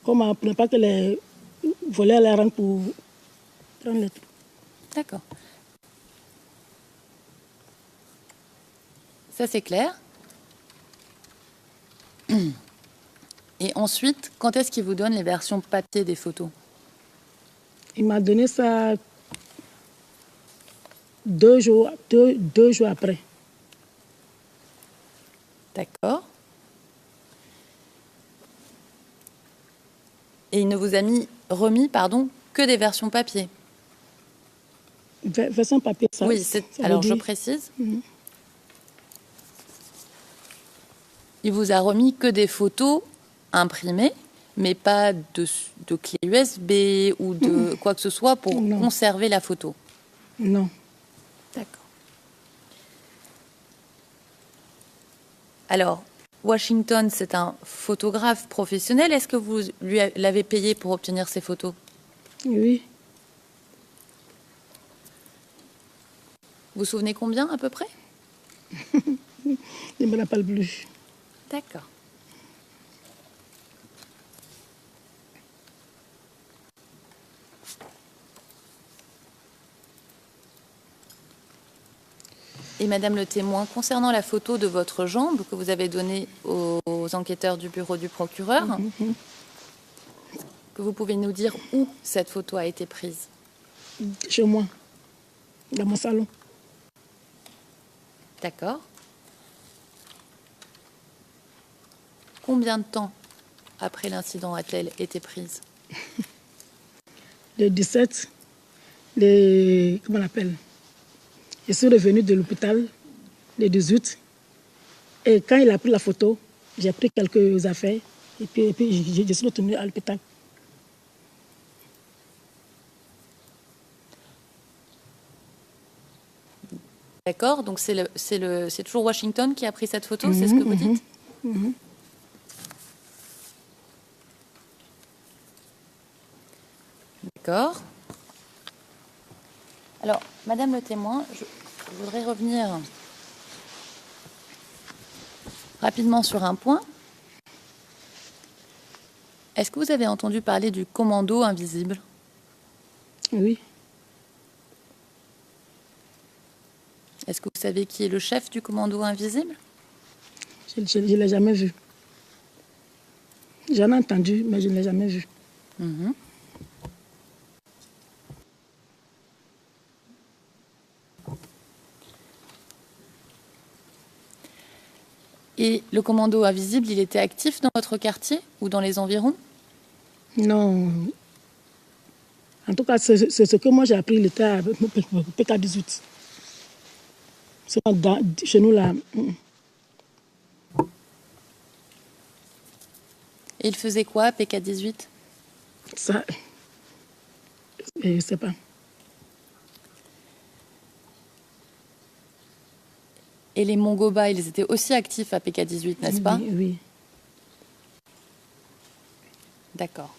Comme on ne pas que les voleurs les rentrent pour prendre les trucs.
D'accord. Ça, c'est clair. Et ensuite, quand est-ce qu'il vous donne les versions papier des photos?
Il m'a donné ça 2 jours après.
D'accord. Et il ne vous a remis que des versions papier?
Version papier, ça.
Oui, alors je
dire...
précise. Il vous a remis que des photos imprimées, mais pas de clé USB ou de quoi que ce soit pour conserver la photo?
Non.
D'accord. Alors, Washington, c'est un photographe professionnel. Est-ce que vous lui l'avez payé pour obtenir ces photos?
Oui.
Vous vous souvenez combien à peu près?
Je ne me rappelle plus.
D'accord. Et Madame le témoin, concernant la photo de votre jambe que vous avez donnée aux enquêteurs du bureau du procureur, que vous pouvez nous dire où cette photo a été prise?
Chez moi, dans mon salon.
D'accord. Combien de temps après l'incident a-t-elle été prise?
Le 17, comment on appelle? Je suis revenue de l'hôpital le 18. Et quand il a pris la photo, j'ai pris quelques affaires et puis je suis retournée à l'hôpital.
D'accord, donc c'est toujours Washington qui a pris cette photo, c'est ce que vous dites? D'accord. Alors, Madame le témoin, je voudrais revenir rapidement sur un point. Est-ce que vous avez entendu parler du commando invisible?
Oui,
Est-ce que vous savez qui est le chef du commando invisible?
je ne l'ai jamais vu. J'en ai entendu, mais je ne l'ai jamais vu.
Et le commando invisible, il était actif dans votre quartier ou dans les environs?
Non. En tout cas, c'est ce que moi j'ai appris, il était à PK18. C'est chez nous là.
Et il faisait quoi, PK18?
Ça, je ne sais pas.
Et les Mongoba, ils étaient aussi actifs à PK18, n'est-ce pas?
Oui, oui.
D'accord.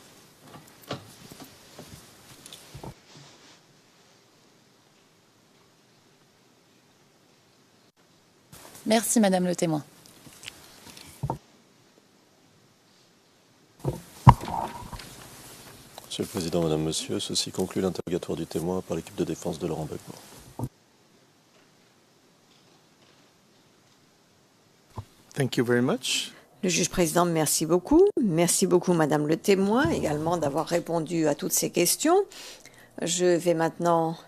Merci, Madame le témoin.
Monsieur le Président, Madame, Monsieur, ceci conclut l'interrogatoire du témoin par l'équipe de défense de Laurent Gbagbo.
Thank you very much.
Le juge président, merci beaucoup. Merci beaucoup, Madame le témoin, également d'avoir répondu à toutes ces questions. Je vais maintenant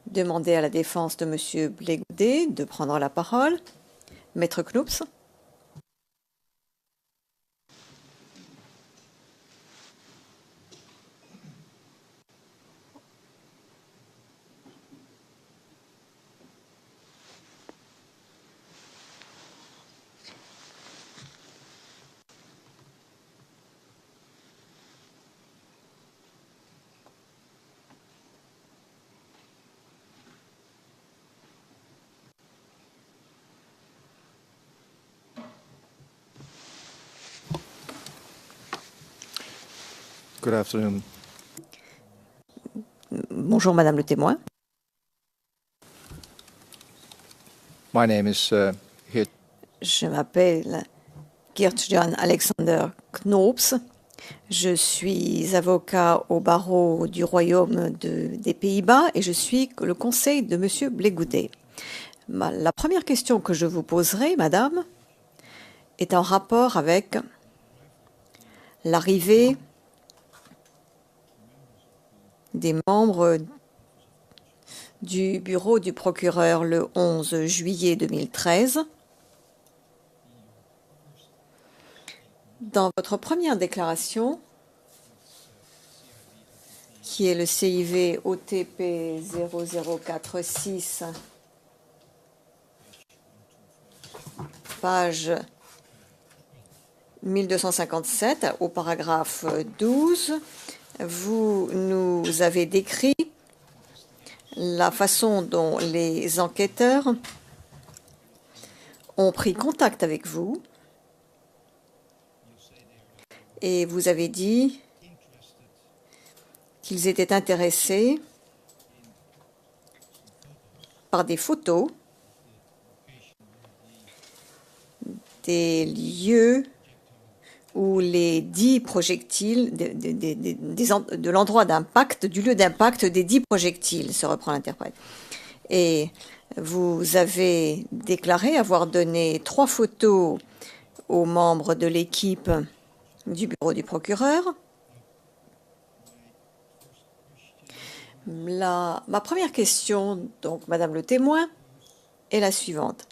demander à la défense de Monsieur Blégoudet de prendre la parole. Maître Knoups.
Good afternoon.
Bonjour, Madame le témoin.
My name is Geert.
Je m'appelle Geert-Jan Alexander Knoops. Je suis avocat au barreau du Royaume des Pays-Bas et je suis le conseil de Monsieur Blégoudet. La première question que je vous poserai, Madame, est en rapport avec l'arrivée des membres du bureau du procureur le 11 juillet 2013. Dans votre première déclaration, qui est le CIV OTP 0046, page 1257, au paragraphe 12, vous nous avez décrit la façon dont les enquêteurs ont pris contact avec vous et vous avez dit qu'ils étaient intéressés par des photos des lieux où les 10 projectiles, de l'endroit d'impact, du lieu d'impact des 10 projectiles, se reprend l'interprète. Et vous avez déclaré avoir donné 3 photos aux membres de l'équipe du bureau du procureur. Ma première question, donc, Madame le témoin, est la suivante.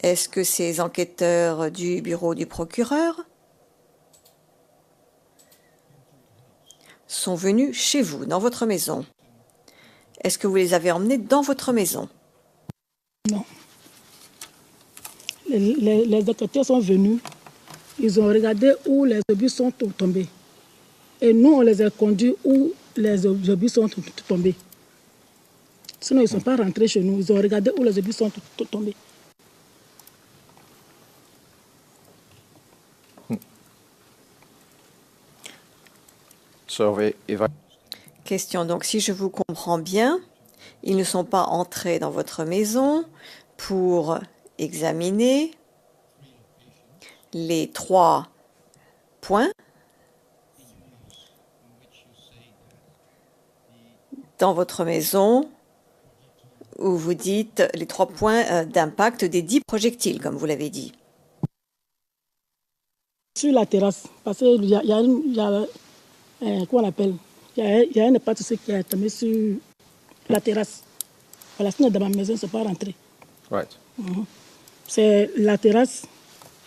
Est-ce que ces enquêteurs du bureau du procureur sont venus chez vous, dans votre maison? Est-ce que vous les avez emmenés dans votre maison?
Non. Les enquêteurs sont venus, ils ont regardé où les obus sont tombés. Et nous, on les a conduits où les obus sont tombés. Sinon, ils ne sont pas rentrés chez nous, ils ont regardé où les obus sont tombés.
So if I
Question, donc si je vous comprends bien, ils ne sont pas entrés dans votre maison pour examiner les 3 points dans votre maison où vous dites les 3 points d'impact des 10 projectiles, comme vous l'avez dit.
Sur la terrasse, parce qu'il y a comment on appelle, il y a un impact aussi qui est tombé sur la terrasse. Voilà, sinon dans ma maison, c'est pas rentré.
right.
C'est la terrasse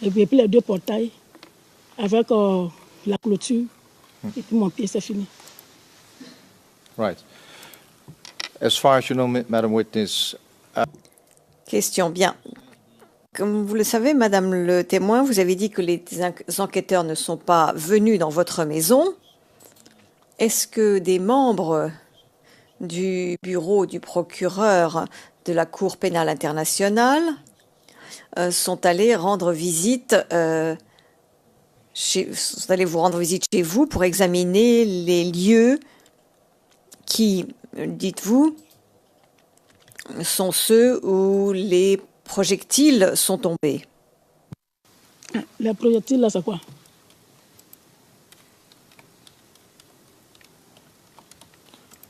et puis les 2 portails avec la clôture et puis mon pied, c'est fini.
Right. As far as you know, Madam Witness,
Question, bien. Comme vous le savez, Madame le témoin, vous avez dit que les enquêteurs ne sont pas venus dans votre maison. Est-ce que des membres du bureau du procureur de la Cour pénale internationale sont allés rendre visite sont allés vous rendre visite chez vous pour examiner les lieux qui, dites-vous, sont ceux où les projectiles sont tombés?
Les projectiles, là, c'est quoi?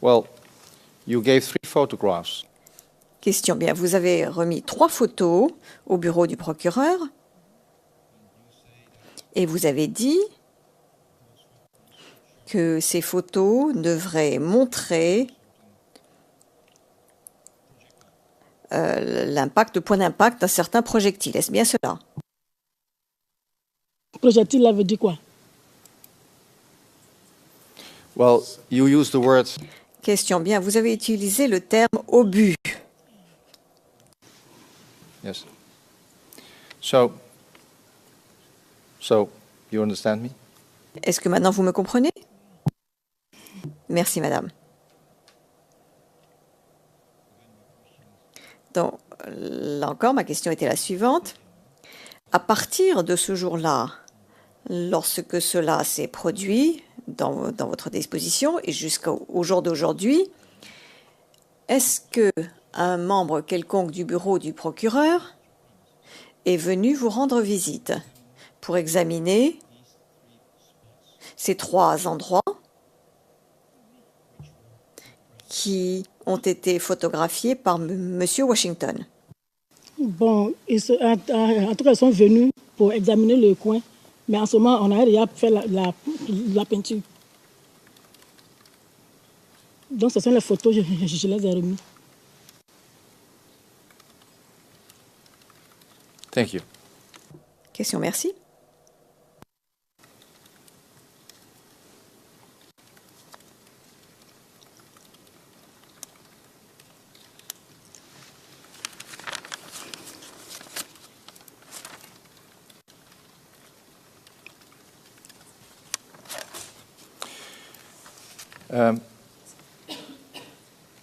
well, you gave 3 photographs.
Question, bien, vous avez remis 3 photos au bureau du procureur et vous avez dit que ces photos devraient montrer l'impact, le point d'impact d'un certain projectile. Est-ce bien cela?
Projectile, là, veut dire quoi?
Well, you used the word
Question, bien, vous avez utilisé le terme obus.
yes. So you understand me?
Est-ce que maintenant vous me comprenez? Merci, madame. Donc, là encore, ma question était la suivante. À partir de ce jour-là, lorsque cela s'est produit dans votre disposition et jusqu'au jour d'aujourd'hui, est-ce que un membre quelconque du bureau du procureur est venu vous rendre visite pour examiner ces 3 endroits qui ont été photographiés par Monsieur Washington?
Bon, en tout cas, ils sont venus pour examiner le coin, mais en ce moment, on a déjà fait la peinture. Donc, ce sont les photos, je les ai remis.
Thank you.
Question, merci.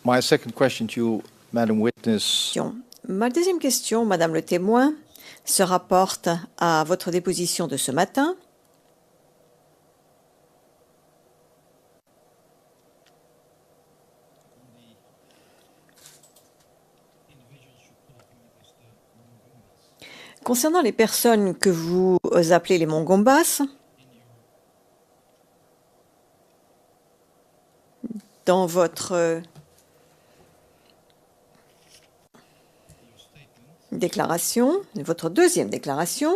My second question to you, Madam Witness,
Ma deuxième question, Madame le témoin, se rapporte à votre déposition de ce matin. Concernant les personnes que vous appelez les Mongombas, dans votre déclaration, votre deuxième déclaration,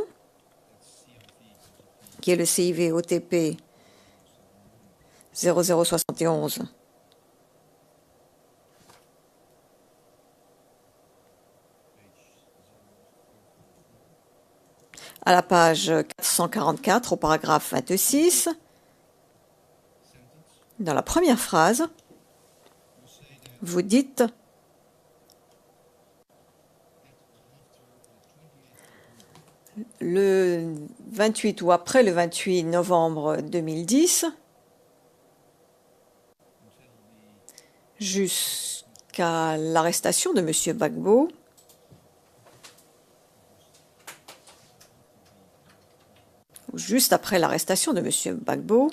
qui est le CIV OTP 0071, à la page 444, au paragraphe 26, dans la première phrase, vous dites le 28 ou après le 28 novembre 2010 jusqu'à l'arrestation de M. Gbagbo, ou juste après l'arrestation de M. Gbagbo,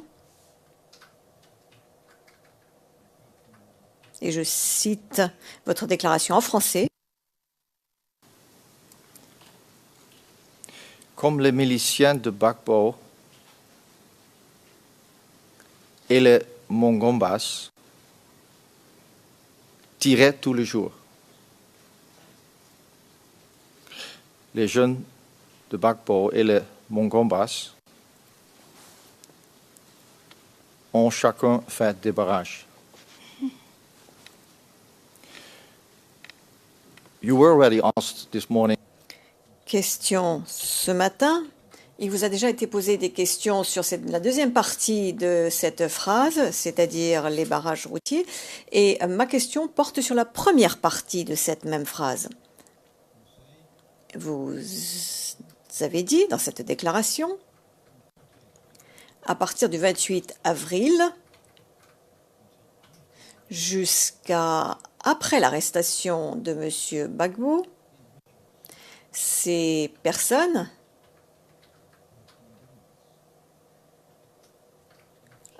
et je cite votre déclaration en français.
Comme les miliciens de Gbagbo et les Mongombas tiraient tous les jours. Les jeunes de Gbagbo et les Mongombas ont chacun fait des barrages. You were already asked this morning.
Question ce matin. Il vous a déjà été posé des questions sur la deuxième partie de cette phrase, c'est-à-dire les barrages routiers. Et ma question porte sur la première partie de cette même phrase. Vous avez dit dans cette déclaration, à partir du 28 avril jusqu'à après l'arrestation de M. Gbagbo, ces personnes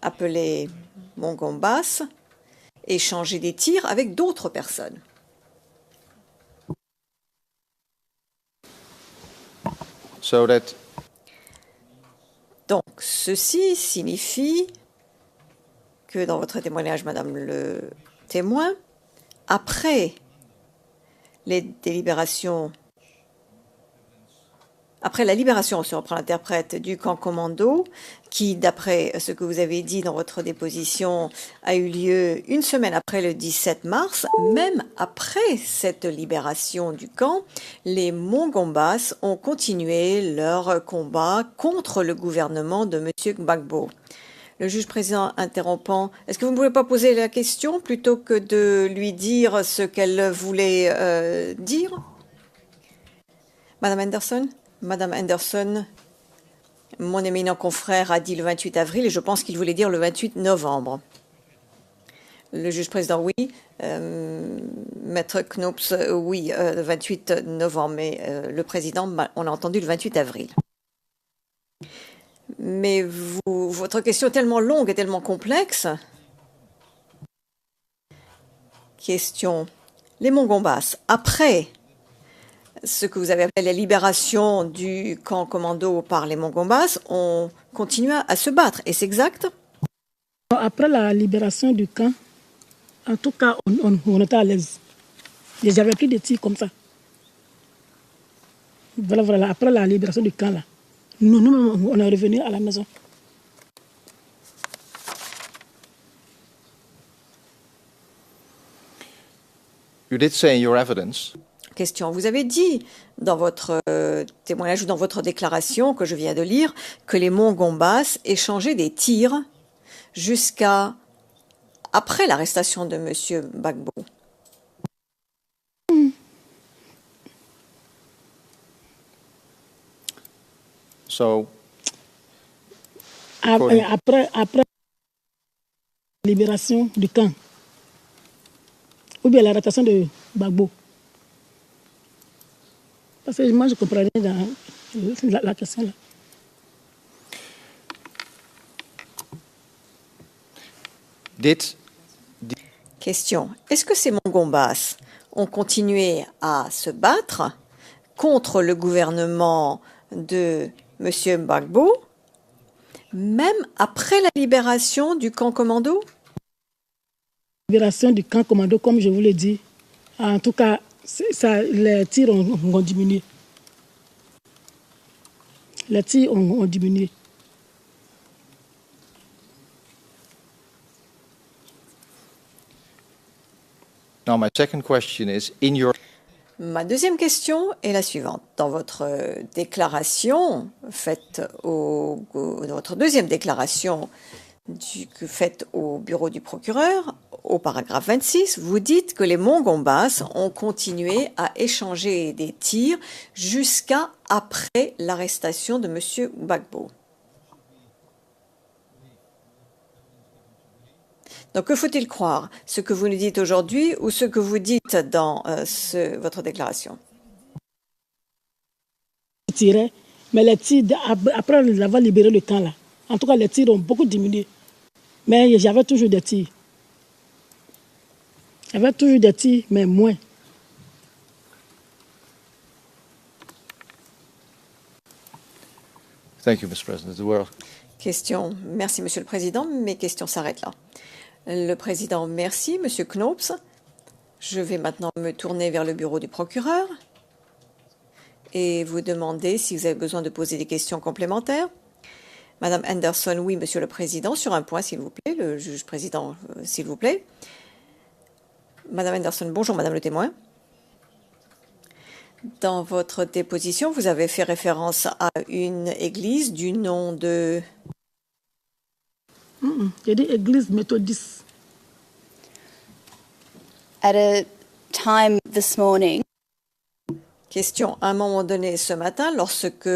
appelées Mongombas échangeaient des tirs avec d'autres personnes.
So that
Donc, ceci signifie que dans votre témoignage, Madame le témoin, après les délibérations, après la libération, si on reprend l'interprète, du camp commando, qui, d'après ce que vous avez dit dans votre déposition, a eu lieu une semaine après le 17 mars, même après cette libération du camp, les Mongombas ont continué leur combat contre le gouvernement de M. Gbagbo. Le juge président interrompant, est-ce que vous ne pouvez pas poser la question plutôt que de lui dire ce qu'elle voulait dire? Madame Anderson? Madame Anderson, mon éminent confrère a dit le 28 avril et je pense qu'il voulait dire le 28 novembre. Le juge président, oui. Maître Knops, oui, le 28 novembre, mais le président, on a entendu le 28 avril. Mais votre question est tellement longue et tellement complexe. Question. Les Mongombas, après ce que vous avez appelé la libération du camp commando par les Mongombas, ont continué à se battre. Est-ce exact?
Après la libération du camp, en tout cas, on était à l'aise. Il n'y avait plus de tirs comme ça. Voilà. Après la libération du camp, là, nous, on est revenus à la maison.
you did say in your evidence
Question. Vous avez dit dans votre témoignage ou dans votre déclaration que je viens de lire que les Mongombas échangeaient des tirs jusqu'à après l'arrestation de M. Gbagbo.
So,
Après la libération du camp, ou bien l'arrestation de Gbagbo. Parce que moi, je comprenais dans la question là.
Question. Est-ce que ces Mongombas ont continué à se battre contre le gouvernement de M. Gbagbo, même après la libération du camp commando?
Libération du camp commando, comme je vous l'ai dit, en tout cas, les tirs ont diminué. Les tirs ont diminué.
now my second question is, in your
Ma deuxième question est la suivante. Dans votre déclaration votre deuxième déclaration que faites au bureau du procureur, au paragraphe 26, vous dites que les Mongombas ont continué à échanger des tirs jusqu'à après l'arrestation de M. Gbagbo. Donc, que faut-il croire? Ce que vous nous dites aujourd'hui ou ce que vous dites dans votre déclaration?
Mais les tirs, après avoir libéré le camp, là, en tout cas, les tirs ont beaucoup diminué. Mais j'avais toujours des tirs. J'avais toujours des tirs, mais moins.
Thank you, Mr. President.
Question. Merci, Monsieur le Président. Mes questions s'arrêtent là. Le Président, merci. Monsieur Knops, je vais maintenant me tourner vers le bureau du procureur et vous demander si vous avez besoin de poser des questions complémentaires. Madame Anderson, oui, Monsieur le Président, sur un point, s'il vous plaît. Le juge président, s'il vous plaît. Madame Anderson, bonjour, Madame le témoin. Dans votre déposition, vous avez fait référence à une église du nom de...
J'ai dit église méthodiste.
At a time this morning,
Question. À un moment donné ce matin, lorsque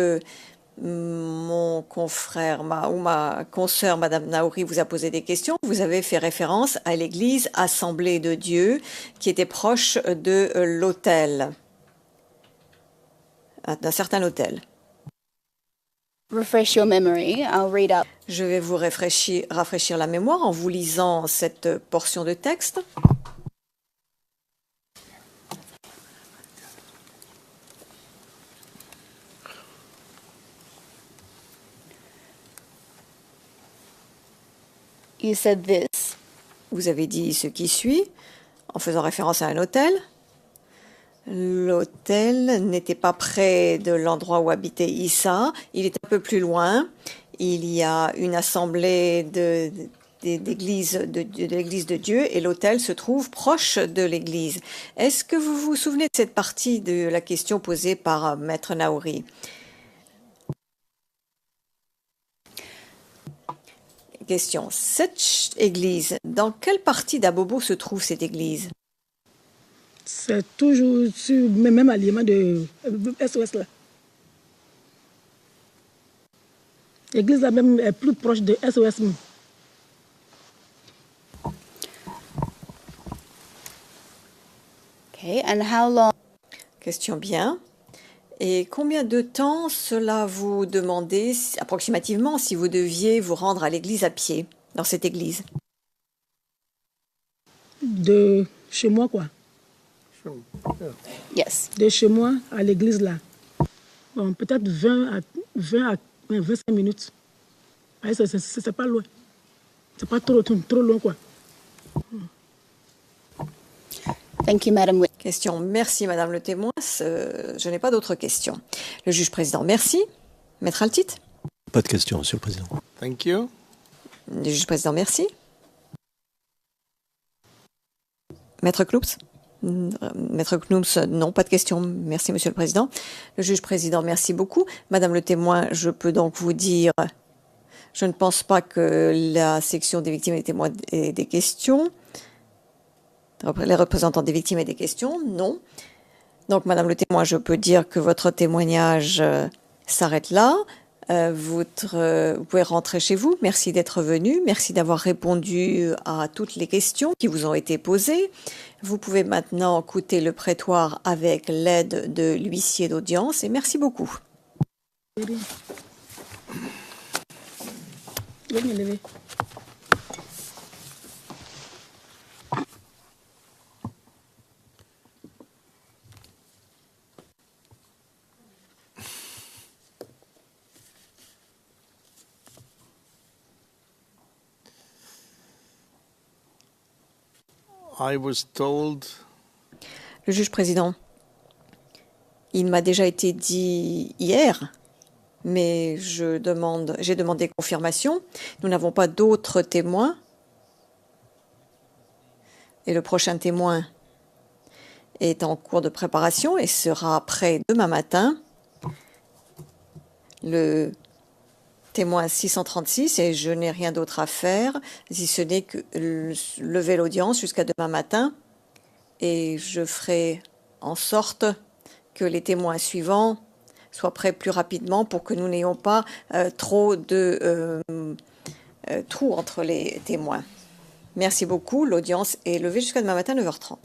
mon confrère ma consoeur, Madame Naouri, vous a posé des questions, vous avez fait référence à l'église Assemblée de Dieu qui était proche de l'hôtel, d'un certain hôtel.
refresh your memory. I'll read up.
Je vais vous rafraîchir la mémoire en vous lisant cette portion de texte.
You said this.
Vous avez dit ce qui suit, en faisant référence à un hôtel. L'hôtel n'était pas près de l'endroit où habitait Issa, il est un peu plus loin. Il y a une assemblée de l'église de Dieu et l'hôtel se trouve proche de l'église. Est-ce que vous vous souvenez de cette partie de la question posée par Maître Naouri? Question. Cette église, dans quelle partie d'Abobo se trouve cette église?
C'est toujours sur le même aliment de SOS là. L'église là même est plus proche de SOS.
Okay, and how long?
Question bien. Et combien de temps cela vous demandait approximativement si vous deviez vous rendre à l'église à pied, dans cette église?
De chez moi quoi.
Yes.
De chez moi à l'église là. Bon, peut-être 25 minutes. C'est pas loin. C'est pas trop loin quoi.
Thank you, Madam Witness.
Question. Merci, Madame le témoin. Je n'ai pas d'autres questions. Le juge président, merci. Maître Altit.
Pas de questions, Monsieur le Président.
Thank you.
Le juge président, merci. Maître Knoups. Maître Knoups, non, pas de questions. Merci, Monsieur le Président. Le juge président, merci beaucoup. Madame le témoin, je peux donc vous dire, je ne pense pas que la section des victimes et des témoins ait des questions. Les représentants des victimes aient des questions, non. Donc, Madame le témoin, je peux dire que votre témoignage s'arrête là. Vous pouvez rentrer chez vous. Merci d'être venu. Merci d'avoir répondu à toutes les questions qui vous ont été posées. Vous pouvez maintenant écouter le prétoire avec l'aide de l'huissier d'audience et merci beaucoup.
I was told...
Le juge président, il m'a déjà été dit hier, mais j'ai demandé confirmation. Nous n'avons pas d'autres témoins. Et le prochain témoin est en cours de préparation et sera prêt demain matin. Le témoin 636, et je n'ai rien d'autre à faire, si ce n'est que lever l'audience jusqu'à demain matin. Et je ferai en sorte que les témoins suivants soient prêts plus rapidement pour que nous n'ayons pas trop de trous entre les témoins. Merci beaucoup. L'audience est levée jusqu'à demain matin 9h30.